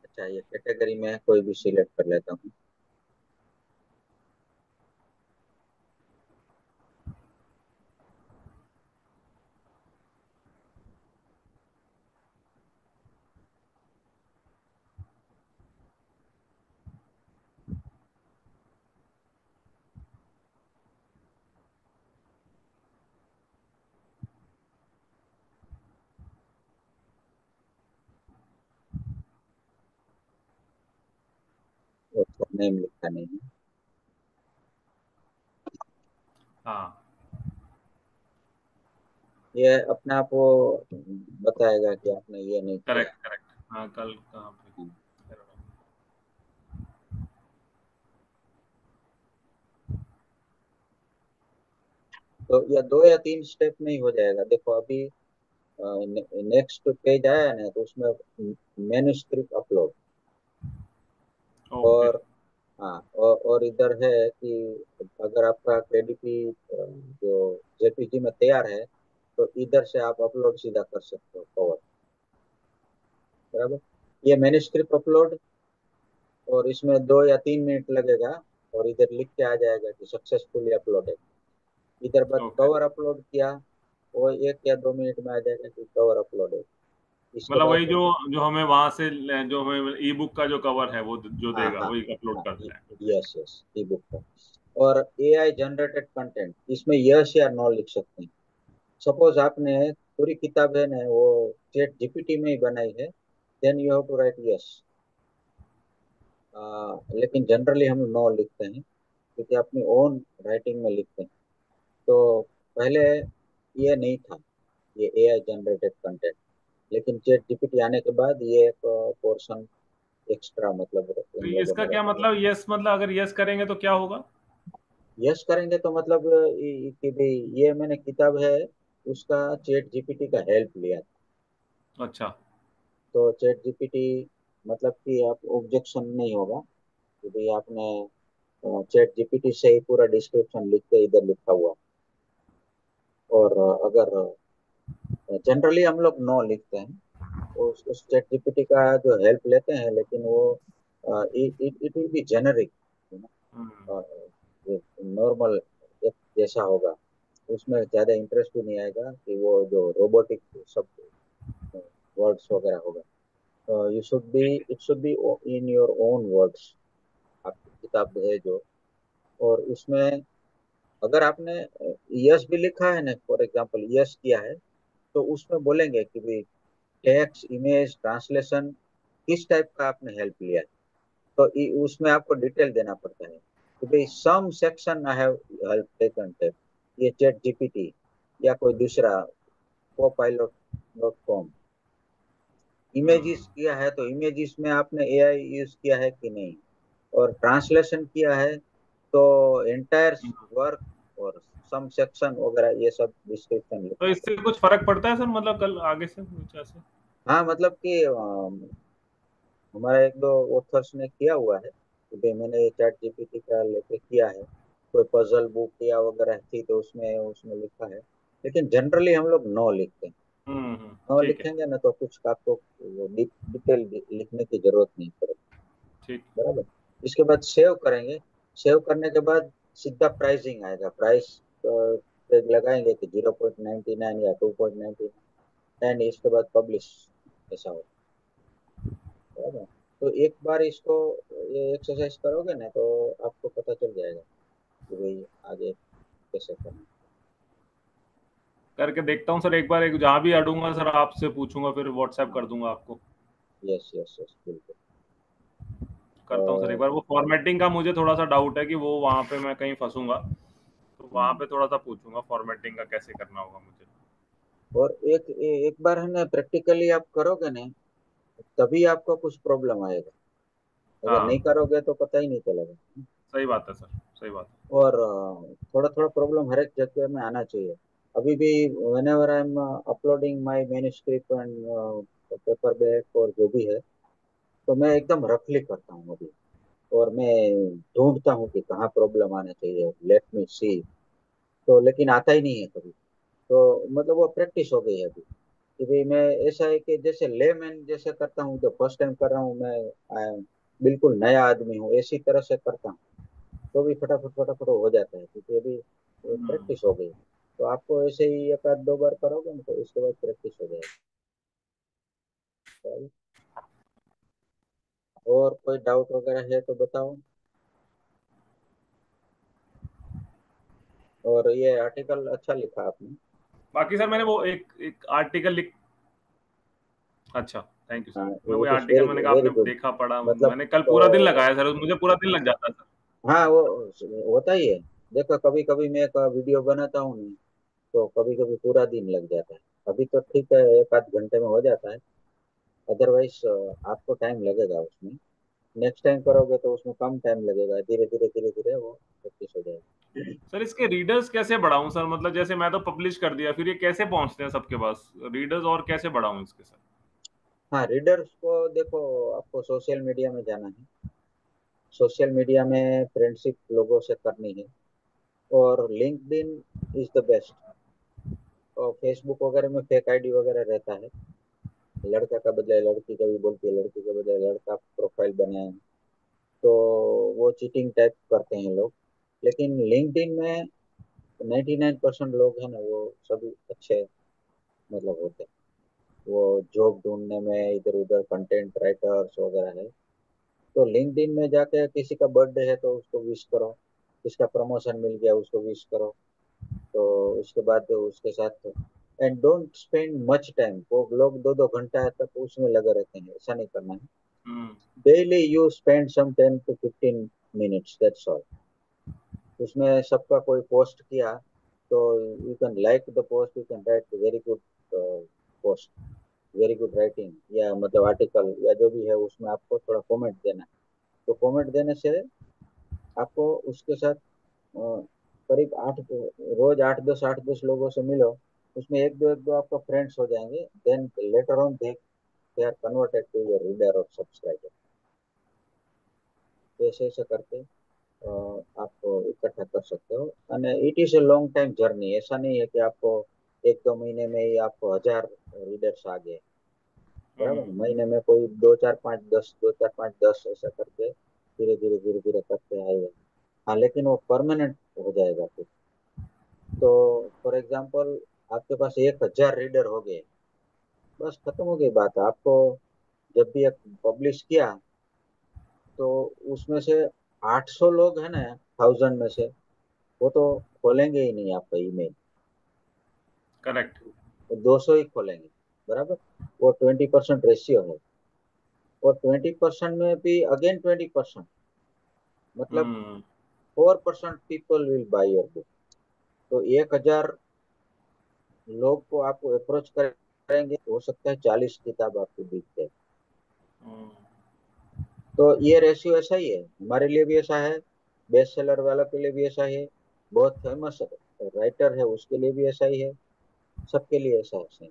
अच्छा, ये कैटेगरी में कोई भी सिलेक्ट कर लेता हूँ। नेम लिखा नहीं है। हाँ। ये अपने आप वो बताएगा कि आपने ये नहीं किया। Correct, correct. हाँ, कल कहाँ पे? तो या 2 या 3 स्टेप में ही हो जाएगा। देखो अभी नेक्स्ट पेज आया है ना, तो उसमें मैन्युस्क्रिप्ट अपलोड, ओके। और हाँ, और इधर है कि अगर आपका केडीपी जो जेपीजी में तैयार है, तो इधर से आप अपलोड सीधा कर सकते हो कवर, बराबर। ये मैन्युस्क्रिप्ट अपलोड, और इसमें 2 या 3 मिनट लगेगा, और इधर लिख के आ जाएगा कि सक्सेसफुली अपलोडेड। इधर बाद ओके। कवर अपलोड किया, वो 1 या 2 मिनट में आ जाएगा कि कवर अपलोडेड। इसके मतलब वही बाद जो जो हमें वहां से जो हमें ई बुक का जो कवर है वो जो हाँ देगा हाँ वही अपलोड हाँ, कर देना है। ओके। यस यस, ई बुक का। और एआई जनरेटेड कंटेंट, इसमें यस या नो लिख सकते हैं। सपोज आपने पूरी किताब है ना, वो चैट जीपीटी में ही बनाई है, then you have to write yes. लेकिन जनरली हम नो लिखते हैं, क्योंकि अपनी ओन राइटिंग में लिखते हैं। तो पहले ये नहीं था, ये एआई जनरेटेड कंटेंट, लेकिन चैट जीपीटी आने के बाद ये एक पोर्शन एक्स्ट्रा, मतलब तो इन लोगों इसका ने क्या रखा। मतलब, यस मतलब अगर यस करेंगे तो क्या होगा? यस करेंगे तो मतलब कि भाई ये मैंने किताब है, उसका चैट जीपीटी का हेल्प लिया। अच्छा। तो चैट जीपीटी, मतलब कि आप ऑब्जेक्शन नहीं होगा कि भाई आपने चैट जीपीटी से ही पूरा डिस्क्रिप्शन लिख के इधर लिखा हुआ। और अगर जनरली हम लोग नो लिखते हैं, उस चैट जीपीटी का जो हेल्प लेते हैं, लेकिन वो it it will be generic, hmm, normal जैसा होगा। उसमें ज्यादा इंटरेस्ट भी नहीं आएगा कि वो जो रोबोटिक सब वर्ड्स वगैरह होगा। यू शुड बी ठीक है। It should be in your own words. आपकी किताब है जो, और उसमें अगर आपने यस भी लिखा है ना, फॉर एग्जांपल यस किया है, तो उसमें बोलेंगे कि भाई टेक्स्ट इमेज ट्रांसलेशन किस टाइप का आपने हेल्प लिया है। तो उसमें आपको डिटेल देना पड़ता है कि भाई some section I have help taken tape, ये चैट जीपीटी या कोई दूसरा copilot.com। इमेजेस हम्म, किया है तो इमेजेस में आपने एआई यूज किया है कि नहीं, और ट्रांसलेशन किया है तो एंटायर हम्म। वर्क और सम सेक्शन वगैरह ये सब डिस्क्रिप्शन तो लिखना इससे पड़ता कुछ फर्क पड़ता है सर, मतलब कल आगे से कुछ ऐसे? है। हाँ, मतलब कि हमारा एक दो ऑथर्स ने किया हुआ है कि भाई मैंने ये चैट जीपीटी का लेके किया है, कोई पजल बुक या वगैरह थी तो उसमें उसमें लिखा है। लेकिन जनरली हम लोग नो लिखते हैं। नो ठीक है। लिखेंगे ना तो कुछ आपको डिटेल लिखने की जरूरत नहीं पड़ेगी। ठीक। बराबर। इसके बाद सेव करेंगे। सेव करने के बाद सीधा प्राइसिंग आएगा, प्राइस टैग लगाएंगे कि 0.99 या 2.99, एंड इसके बाद पब्लिश ऐसा होगा। बराबर। तो एक बार इसको ये एक्सरसाइज करोगे ना तो आपको पता चल जाएगा कि भाई आगे कैसे करना करके देखता हूँ सर एक बार, एक जहाँ भी अड़ूंगा सर आपसे पूछूंगा, फिर व्हाट्सएप है। कर दूंगा आपको। यस यस यस, बिल्कुल। करता हूँ सर एक और बार। वो फॉर्मेटिंग का मुझे थोड़ा सा डाउट है कि वो वहाँ पे मैं कहीं फंसूंगा, तो वहाँ हम्म, पे थोड़ा सा पूछूंगा फॉर्मेटिंग का कैसे करना होगा मुझे। और एक बार है ना प्रैक्टिकली आप करोगे ना, तभी आपको कुछ प्रॉब्लम आएगा। अगर नहीं हाँ, करोगे तो पता ही नहीं चलेगा। सही बात है सर, सही बात है। और थोड़ा थोड़ा प्रॉब्लम हर एक जगह में आना चाहिए। अभी भी whenever I am uploading my manuscript and paper back और जो भी है, तो मैं एकदम रफली करता हूँ अभी, और मैं ढूंढता हूँ कि कहाँ प्रॉब्लम आना चाहिए, लेट मी सी। तो लेकिन आता ही नहीं है कभी। तो मतलब वो प्रैक्टिस हो गई है अभी कि भाई मैं ऐसा है कि जैसे लेमैन जैसे करता हूँ, जो फर्स्ट टाइम कर रहा हूँ मैं, बिल्कुल नया आदमी हूँ ऐसी तरह से करता हूँ, तो भी फटाफट फटाफट हो जाता है क्योंकि अभी हम्म। प्रैक्टिस हो गई। तो आपको ऐसे ही एक आध दो बार करोगे ना तो इसके बाद प्रैक्टिस हो जाएगी। और कोई डाउट वगैरह है तो बताओ। और ये आर्टिकल अच्छा लिखा आपने। बाकी सर मैंने वो एक एक आर्टिकल लिख, अच्छा, थैंक यू सर। हाँ, मैं वही इट इज आर्टिकल मैंने कहा वेरी आपने गुड। देखा पढ़ा, मतलब मैंने कल पूरा दिन तो, लगाया सर, मुझे पूरा दिन लग जाता है सर। हाँ वो होता ही है। देखो कभी कभी मैं एक वीडियो बनाता हूँ ना, तो कभी कभी पूरा दिन लग जाता है। अभी तो ठीक है, एक आध घंटे में हो जाता है। अदरवाइज आपको टाइम लगेगा उसमें। नेक्स्ट टाइम करोगे तो उसमें कम टाइम लगेगा, धीरे धीरे धीरे धीरे वो प्रैक्टिस हो जाएगी। सर इसके रीडर्स कैसे बढ़ाऊं सर, मतलब जैसे मैं तो पब्लिश कर दिया, फिर ये कैसे पहुंचते हैं सबके पास रीडर्स, और कैसे बढ़ाऊं इसके सर? हाँ, रीडर्स को देखो, आपको सोशल मीडिया में जाना है। सोशल मीडिया में फ्रेंडशिप लोगों से करनी है, और लिंक्डइन इज द बेस्ट। और फेसबुक वगैरह में फेक आईडी वगैरह रहता है, लड़का का बदले लड़की का भी बोलती है, लड़की के बदले लड़का प्रोफाइल बनाए, तो वो चीटिंग टाइप करते हैं लोग। लेकिन लिंक्डइन में 99% लोग हैं ना, वो सभी अच्छे मतलब होते हैं। वो जॉब ढूंढने में इधर उधर कंटेंट राइटर्स वगैरह है। तो लिंक्डइन में जाके किसी का बर्थडे है तो उसको विश करो, किसका प्रमोशन मिल गया उसको विश करो। तो उसके बाद उसके साथ, and don't spend much time. वो लोग 2-2 घंटा तक उसमें लगे रहते हैं, ऐसा नहीं करना है। हम्म। Daily you spend some 10 to 15 minutes, that's all. उसमें सबका कोई पोस्ट किया तो you can like the post, you can write very good post, very good writing, या मतलब आर्टिकल या जो भी है, उसमें आपको थोड़ा कमेंट देना है। तो कमेंट देने से आपको उसके साथ करीब रोज 8-10 लोगों से मिलो, उसमें एक दो आपका फ्रेंड्स हो जाएंगे, then later on they are converted to your reader और सब्सक्राइबर। तो ऐसे ऐसे करके आप इकट्ठा कर सकते हो। And it is a long time journey, ऐसा नहीं है कि आपको एक दो महीने में ही आपको 1000 रीडर्स आ गए, बराबर। हम्म, महीने में कोई 2 4 5 10, 2 4 5 10 ऐसा करके धीरे धीरे करते आएगा। हाँ, लेकिन वो परमानेंट हो जाएगा फिर। तो फॉर एग्जाम्पल आपके पास 1000 रीडर हो गए, बस खत्म हो गई बात। आपको जब भी एक पब्लिश किया तो उसमें से 800 लोग है ना, 1000 में से, वो तो खोलेंगे ही नहीं आपका ईमेल। करेक्ट। वो 200 ही खोलेंगे, बराबर। वो 20% रेशियो है। और 20% में भी अगेन 20%, मतलब हम्म, 4% people will by your book. तो 1000 लोग को आपको अप्रोच करेंगे, हो सकता है 40 किताब आपको बिक जाए। हम्म, तो ये रेशियो ऐसा ही है, हमारे लिए भी ऐसा है, बेस्ट सेलर वालों के लिए भी ऐसा ही है, बहुत फेमस राइटर है उसके लिए भी ऐसा ही है, सबके लिए ऐसा है।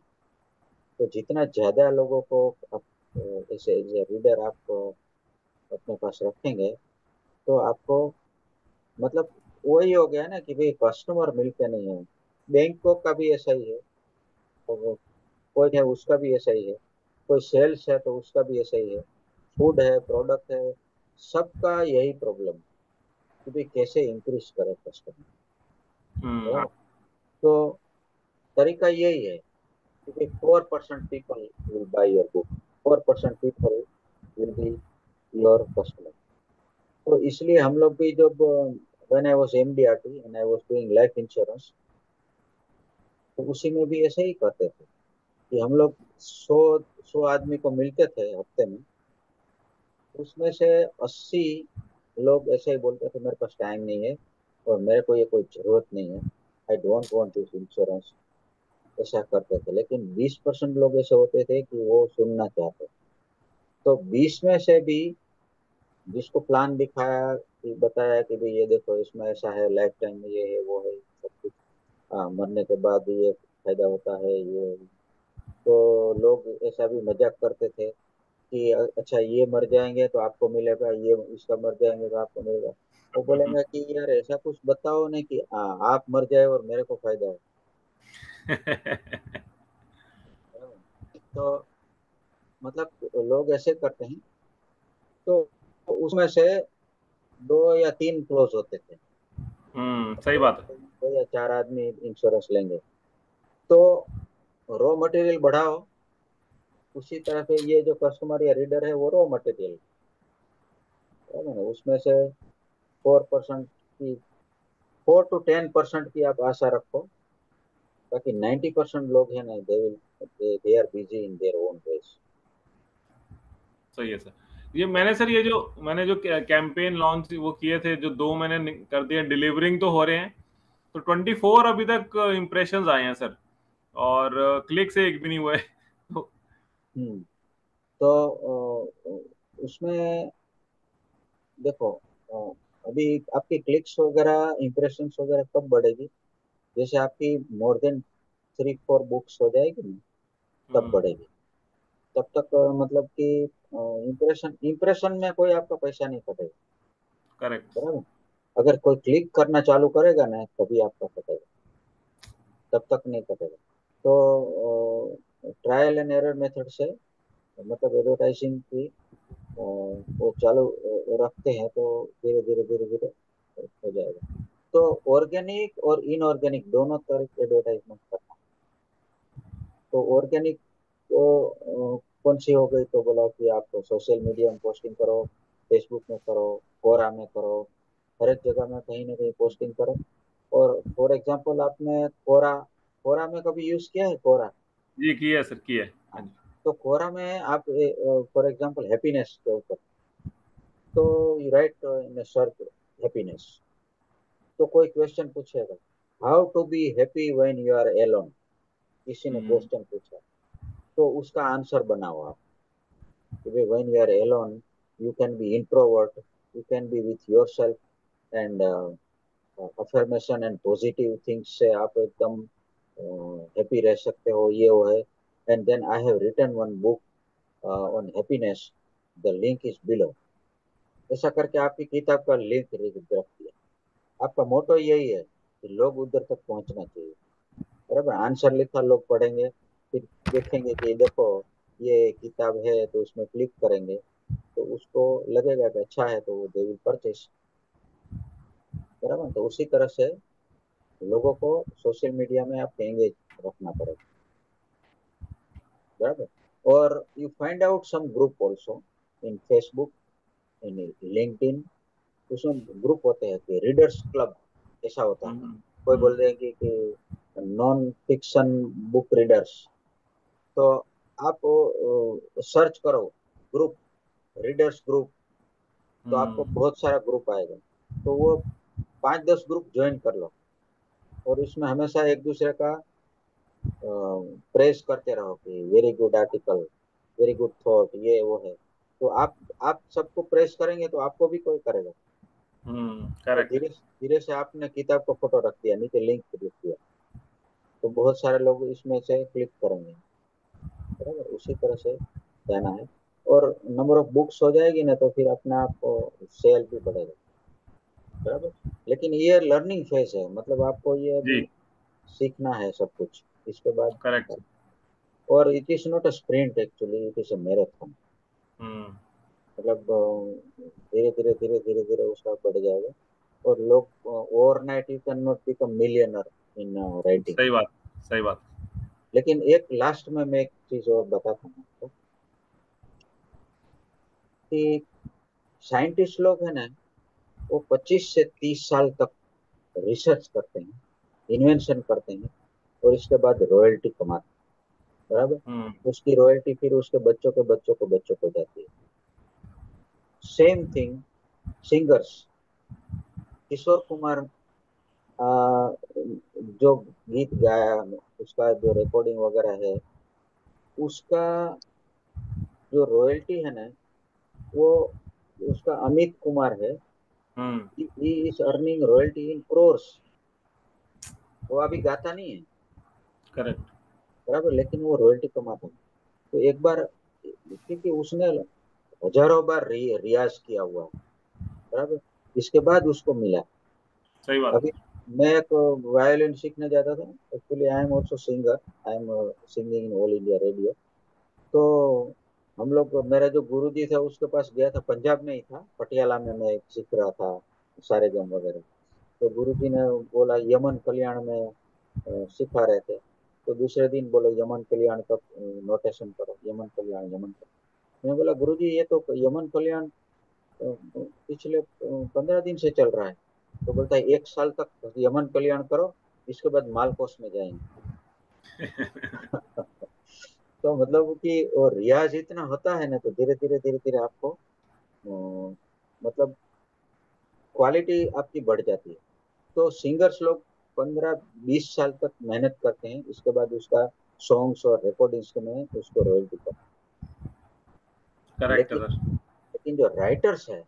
तो जितना ज्यादा लोगों को आप ऐसे रीडर आप अपने पास रखेंगे, तो आपको, मतलब वही हो गया ना कि भाई कस्टमर मिलते नहीं है। बैंकों का भी ऐसा ही है, तो कोई है उसका भी ऐसा ही है, कोई सेल्स है तो उसका भी ऐसा ही है, फूड है, प्रोडक्ट है, सबका यही प्रॉब्लम कि भाई कैसे इंक्रीज करे कस्टमर, हम्म, बराबर। तो तरीका यही है कि भाई 4% people will by your book, 4% people will be your customer. तो इसलिए हम लोग भी जब when I was MDRT and I was doing life insurance, तो उसी में भी ऐसे ही करते थे कि हम लोग 100 आदमी को मिलते थे हफ्ते में। उसमें से 80 लोग ऐसे ही बोलते थे मेरे पास टाइम नहीं है और मेरे को ये कोई जरूरत नहीं है, I don't want this insurance, ऐसा करते थे। लेकिन 20% लोग ऐसे होते थे कि वो सुनना चाहते। तो 20 में से भी जिसको प्लान दिखाया कि बताया कि भाई ये देखो इसमें ऐसा है, लाइफ टाइम में ये है वो है सब कुछ, हाँ मरने के बाद ये फायदा होता है ये है। तो लोग ऐसा भी मजाक करते थे कि अच्छा ये मर जाएंगे तो आपको मिलेगा, ये इसका मर जाएंगे तो आपको मिलेगा। वो बोलेंगे कि यार ऐसा कुछ बताओ नहीं कि हाँ आप मर जाए और मेरे को फायदा हो। तो मतलब लोग ऐसे करते हैं। तो उसमें से 2 या 3 क्लोज होते थे, सही मतलब बात है। 2 या 4 आदमी इंश्योरेंस लेंगे। तो रॉ मटेरियल बढ़ाओ, उसी तरह से ये जो कस्टमर या रीडर है वो रॉ मटेरियल है ना, उसमें से 4% की, 4 to 10% की आप आशा रखो। बाकी 90% लोग हैं ना, they are busy in their own ways. सही है सर। ये मैंने सर, ये जो मैंने जो कैंपेन लॉन्च वो किए थे, जो 2 महीने कर दिए, डिलीवरिंग तो हो रहे हैं। तो 24 अभी तक इम्प्रेशंस आए हैं सर, और क्लिक से एक भी नहीं हुए। तो हम्म। तो उसमें देखो, अ, अभी आपकी क्लिक्स वगैरह इंप्रेशंस वगैरह कब बढ़ेगी, जैसे आपकी मोर देन 3 4 बुक्स हो जाएगी ना, तब हम्म, बढ़ेगी। तब तक मतलब कि इम्प्रेशन इम्प्रेशन में कोई आपका पैसा नहीं कटेगा, करेक्ट। बराबर। अगर कोई क्लिक करना चालू करेगा ना तभी आपका कटेगा, तब तक नहीं कटेगा। तो ट्रायल एंड एरर मेथड से, मतलब एडवर्टाइजिंग की वो चालू रखते हैं तो धीरे धीरे हो जाएगा। तो ऑर्गेनिक और इनऑर्गेनिक दोनों तरह के एडवर्टाइजमेंट करना। तो ऑर्गेनिक तो कौन सी हो गई, तो बोला कि आप सोशल मीडिया में पोस्टिंग करो, फेसबुक में करो, कोरा में करो, हर एक जगह में कहीं ना कहीं पोस्टिंग करो। और फॉर एग्जांपल आपने कोरा, कोरा में कभी यूज किया है कोरा? जी किया है सर, किया है। हाँ हाँ। जी। तो कोरा में आप फॉर एग्जांपल हैप्पीनेस के ऊपर, तो you write in search happiness, तो कोई क्वेश्चन पूछेगा, how to be happy when you are alone, किसी ने हम्म, क्वेश्चन पूछा, तो उसका आंसर बनाओ आप कि भाई when you are alone you can be introvert, you can be with yourself, and affirmation and positive things से आप एकदम हैप्पी रह सकते हो, ये वो है। And then I have written one book on happiness, the link is below. ऐसा करके आपकी किताब का लिंक रख दिया। आपका मोटो यही है कि लोग उधर तक पहुंचना चाहिए। बराबर। आंसर लिखा लोग पढ़ेंगे, फिर देखेंगे कि देखो ये किताब है, तो उसमें क्लिक करेंगे, तो उसको लगेगा कि अच्छा है, तो वो दे विल परचेस। बराबर। तो उसी तरह से लोगों को सोशल मीडिया में आप एंगेज रखना पड़ेगा। बराबर। और you find out some group also in Facebook, in LinkedIn. उसमें ग्रुप होते हैं कि रीडर्स क्लब ऐसा होता है। हम्म, कोई हम्म, बोल रहे हैं कि नॉन फिक्शन बुक रीडर्स। तो आप सर्च करो ग्रुप, रीडर्स ग्रुप, तो आपको हम्म, बहुत सारा ग्रुप आएगा। तो वो 5-10 ग्रुप ज्वाइन कर लो, और इसमें हमेशा एक दूसरे का प्रेस करते रहो कि very good article, very good thought, ये वो है। तो आप सबको प्रेस करेंगे तो आपको भी कोई करेगा। तो करेक्ट। धीरे धीरे से आपने किताब को फोटो रख दिया, नीचे लिंक लिख दिया, तो बहुत सारे लोग इसमें से क्लिक करेंगे। बराबर। उसी तरह से जाना है। और नंबर ऑफ बुक्स हो जाएगी ना, तो फिर अपने आप सेल भी बढ़ेगा। बराबर। लेकिन ये लर्निंग फेज है, मतलब आपको ये जी, अभी सीखना है सब कुछ, इसके बाद। करेक्ट। और it is not a sprint, actually it is a marathon. Hmm, मतलब धीरे धीरे धीरे धीरे धीरे उसका बढ़ जाएगा। और लोग overnight you can not become millionaire in writing. सही बात, सही बात। लेकिन एक लास्ट में मैं एक चीज और बताता हूँ आपको, कि साइंटिस्ट लोग हैं ना, वो 25 से 30 साल तक रिसर्च करते हैं, इन्वेंशन करते हैं, और इसके बाद रॉयल्टी कमाते हैं। हम्म, बराबर। उसकी रॉयल्टी फिर उसके बच्चों के बच्चों को बच्चों को जाती है। Same thing singers. Kishore Kumar आ, जो गीत गाया, उसका जो रिकॉर्डिंग वगैरह है, उसका जो रॉयल्टी है ना, वो उसका अमित कुमार है, hmm, he is earning royalty in crores. वो अभी गाता नहीं है। करेक्ट। बराबर। लेकिन वो रॉयल्टी कमाता है। तो एक बार, क्योंकि उसने हजारों बार रियाज किया हुआ है। बराबर। इसके बाद उसको मिला। सही बात। अभी मैं एक वायोलिन सीखने जाता था। Actually I am also singer, I am singing in all India radio. तो हम लोग, मेरा जो गुरुजी था उसके पास गया था, पंजाब में ही था, पटियाला में मैं सीख रहा था सारे गम वगैरह। तो गुरुजी ने बोला यमन कल्याण में सिखा रहे थे। तो दूसरे दिन बोले यमन कल्याण तक नोटेशन करो, यमन कल्याण, यमन कल्याण। मैं बोला गुरुजी ये तो यमन कल्याण पिछले 15 दिन से चल रहा है। तो बोलता है 1 साल तक यमन कल्याण करो, इसके बाद मालकोस में जाएंगे। तो मतलब कि वो रियाज इतना होता है ना, तो धीरे धीरे आपको मतलब क्वालिटी आपकी बढ़ जाती है। तो सिंगर्स लोग 15-20 साल तक मेहनत करते हैं, इसके बाद उसका सॉन्ग्स और रिकॉर्डिंग्स में उसको रॉयल्टी करते हैं। करेक्ट है लेकिन सर। लेकिन जो राइटर्स है,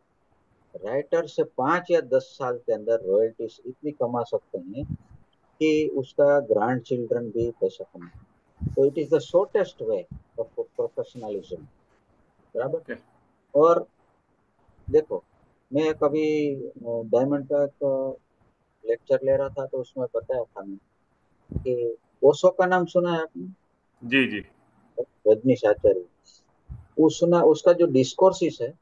राइटर से 5 या 10 साल के अंदर रॉयल्टीज इतनी कमा सकते हैं कि उसका ग्रैंड चिल्ड्रन भी पैसा कमा। तो it is the shortest way of professionalism. बराबर। ओके। और देखो, मैं कभी डायमंड का एक लेक्चर ले रहा था, तो उसमें बताया था मैं कि ओशो का नाम सुना है आपने? जी, जी। रजनीश आचार्य। उसने उसका जो डिस्कोर्सिस है,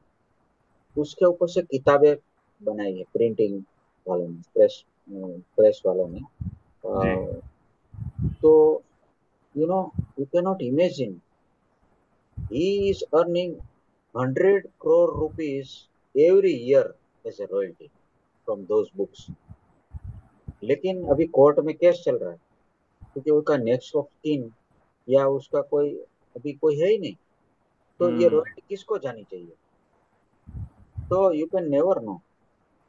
उसके ऊपर से किताबें बनाई है, प्रिंटिंग वालों ने, प्रेस वालों ने। जी। तो you can not imagine, he is earning 100 crore rupees every year as a royalty from those books। लेकिन अभी कोर्ट में केस चल रहा है, क्योंकि उसका नेक्स्ट ऑफ किन या उसका कोई अभी कोई है ही नहीं। तो ये हम्म, रॉयल्टी किसको जानी चाहिए? तो यू कैन नेवर नो।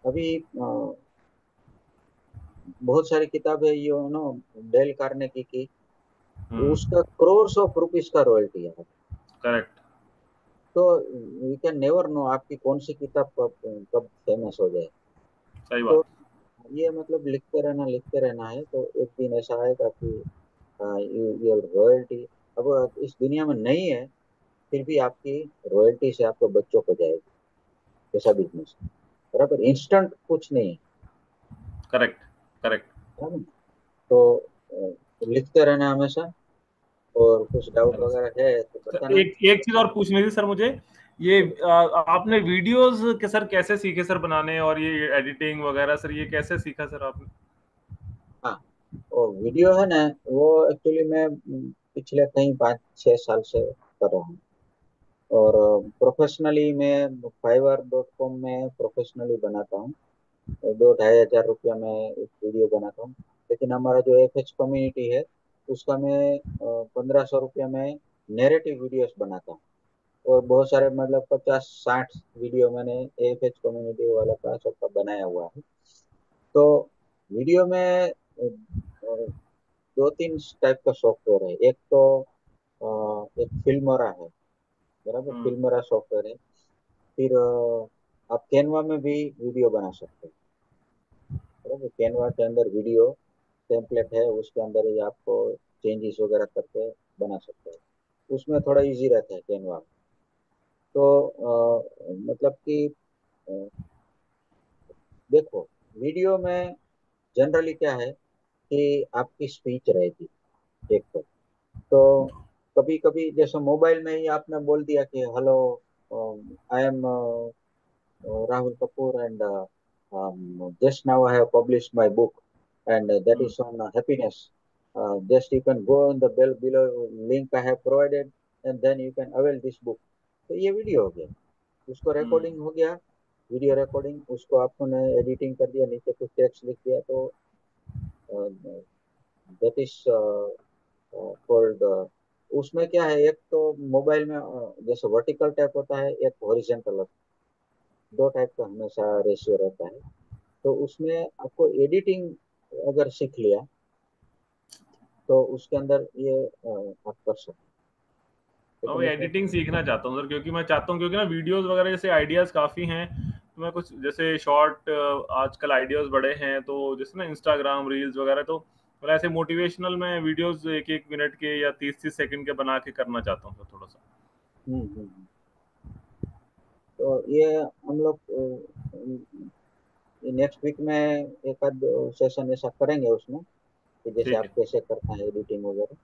अभी बहुत सारी किताबें डेल कार्नेगी की, उसका क्रोर्स ऑफ रुपीस का रॉयल्टी है। करेक्ट। तो यू कैन नेवर नो आपकी कौन सी किताब कब कब फेमस हो जाए। सही तो बात। ये मतलब लिखते रहना है, तो एक दिन ऐसा आएगा कि ये रॉयल्टी अब इस दुनिया में नहीं है, फिर भी आपकी रॉयल्टी से आपके बच्चों को जाएगी। ऐसा बिजनेस। बराबर। इंस्टेंट कुछ नहीं है। Correct, correct. बराबर। तो लिखते रहना हमेशा, और कुछ डाउट चलो वगैरह है तो सर, बताना। एक एक चीज और पूछनी थी सर मुझे, ये बोलो। आपने वीडियोस के सर कैसे सीखे सर बनाने, और ये एडिटिंग वगैरह सर ये कैसे सीखा सर आपने? हाँ, और वीडियो है ना, वो एक्चुअली मैं पिछले कहीं 5-6 साल से कर रहा हूँ। और प्रोफेशनली मैं Fiverr.com में प्रोफेशनली बनाता हूँ। 2-2,500 रुपया में एक वीडियो बनाता हूँ। लेकिन हमारा जो एफ कम्युनिटी है, उसका मैं 1,500 रुपया में नेरेटिव वीडियोस बनाता हूँ। और बहुत सारे मतलब 50-60 वीडियो मैंने एफ कम्युनिटी वाला का सबका बनाया हुआ है। तो वीडियो में 2-3 टाइप का सॉफ्टवेयर है। एक तो एक फिल्मोरा है, बराबर, हम्म। फिल्मोरा सॉफ्टवेयर है। फिर आप कैनवा में भी वीडियो बना सकते हैं, बराबर। कैनवा के अंदर वीडियो टेम्पलेट है, उसके अंदर ही आपको चेंजेस वगैरह करके बना सकते हैं। उसमें थोड़ा इजी रहता है कैनवा में। तो मतलब कि अ, देखो, वीडियो में जनरली क्या है कि आपकी स्पीच रहेगी एक तो कभी कभी जैसे मोबाइल में ही आपने बोल दिया कि hello, I am Rahul Kapoor, and just now I have published my book, and that hmm. is on happiness. Just you can go on the bell below link I have provided, and then you can avail this book. तो ये video हो गया, उसको हम्म। Recording हो गया, video recording, उसको आपने editing कर दिया, नीचे कुछ टेक्स्ट लिख दिया, तो दैट इज कॉल्ड। उसमें क्या है, एक तो मोबाइल में जैसे वर्टिकल टाइप होता है, एक हॉरिजेंटल, दो टाइप का हमेशा रेशियो रहता है। तो उसमें आपको एडिटिंग अगर सीख लिया तो उसके अंदर ये आप कर सकते हैं। अब लेकिन इसमें एडिटिंग सीखना चाहता हूँ सर, क्योंकि मैं चाहता हूँ, क्योंकि ना वीडियोस वगैरह जैसे आइडियाज काफी हैं, तो मैं कुछ जैसे शॉर्ट, आजकल आइडियाज बड़े हैं, तो जैसे ना इंस्टाग्राम रील्स वगैरह, तो मतलब ऐसे मोटिवेशनल में वीडियोस 1-1 मिनट के या 30-30 सेकंड के बना के करना चाहता हूँ सर थोड़ा सा। तो ये हम लोग नेक्स्ट वीक में एक आध सेशन ऐसा करेंगे उसमें, कि जैसे ठीक आप है। कैसे करते हैं एडिटिंग वगैरह।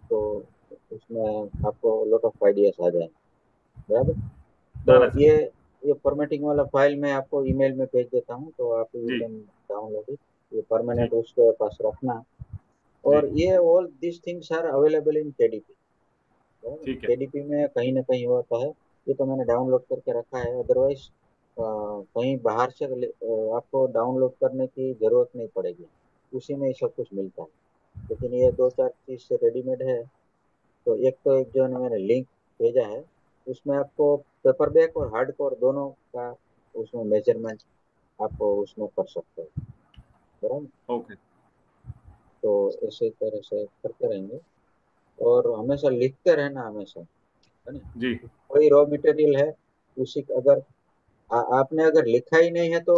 तो उसमें आपको लॉट ऑफ आइडियाज आ जाएंगे, बराबर। तो जाना सर। ये फॉर्मेटिंग वाला फाइल मैं आपको ईमेल में भेज देता हूँ, तो आप यू जी। Can download it. ये परमानेंट ठीक। उसके पास रखना। जी। और ये all this things are available in KDP. ठीक है। केडीपी में कहीं ना कहीं होता है। ये तो मैंने डाउनलोड करके रखा है, अदरवाइज कहीं बाहर से आपको डाउनलोड करने की जरूरत नहीं पड़ेगी, उसी में ही सब कुछ मिलता है। लेकिन ये 2-4 चीज से रेडीमेड है। तो एक जो है ना, मैंने लिंक भेजा है, उसमें आपको पेपर बैक और हार्ड कवर दोनों का उसमें मेजरमेंट आपको उसमें कर सकते हो, बराबर। ओके। तो इसी तरह से करते रहेंगे, और हमेशा लिखते रहना हमेशा, है ना। जी। कोई रॉ मटेरियल है, उसी अगर आपने अगर लिखा ही नहीं है तो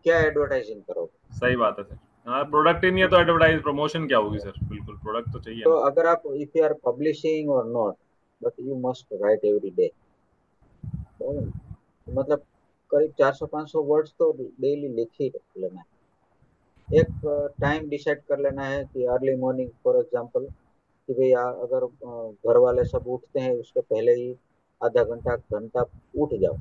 क्या एडवर्टाइजिंग करोगे। सही बात है सर। हाँ, प्रोडक्ट ही नहीं है तो एडवर्टाइज प्रमोशन क्या होगी सर, बिल्कुल प्रोडक्ट तो चाहिए तो ना। अगर आप इफ यू आर पब्लिशिंग और not, but you must write every day, मतलब करीब 400-500 वर्ड्स तो डेली लिख ही लेना है। एक टाइम डिसाइड कर लेना है कि अर्ली मॉर्निंग फॉर एग्जांपल, कि भाई अगर घर वाले सब उठते हैं उसके पहले ही आधा घंटा घंटा उठ जाओ,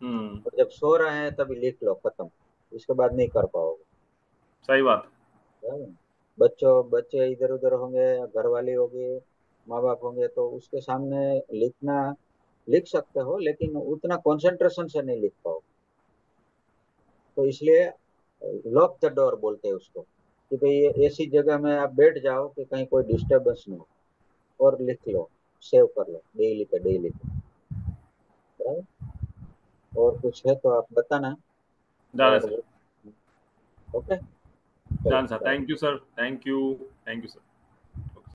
हम्म। और जब सो रहे हैं तभी लिख लो, खत्म। इसके बाद नहीं कर पाओगे, सही बात। है ना? बच्चे इधर उधर होंगे, घर वाले होंगे, माँ बाप होंगे, तो उसके सामने लिखना, लिख सकते हो लेकिन उतना कंसंट्रेशन से नहीं लिख पाओ। तो इसलिए लॉक द डोर बोलते हैं उसको, कि भाई ये ऐसी जगह में आप बैठ जाओ कि कहीं कोई डिस्टरबेंस ना हो, और लिख लो, सेव कर लो डेली का डेली का, बराबर। और कुछ है तो आप बताना। जाना और सर। ओके, चलो जान sir, bye. Thank you sir, thank you. Thank you sir.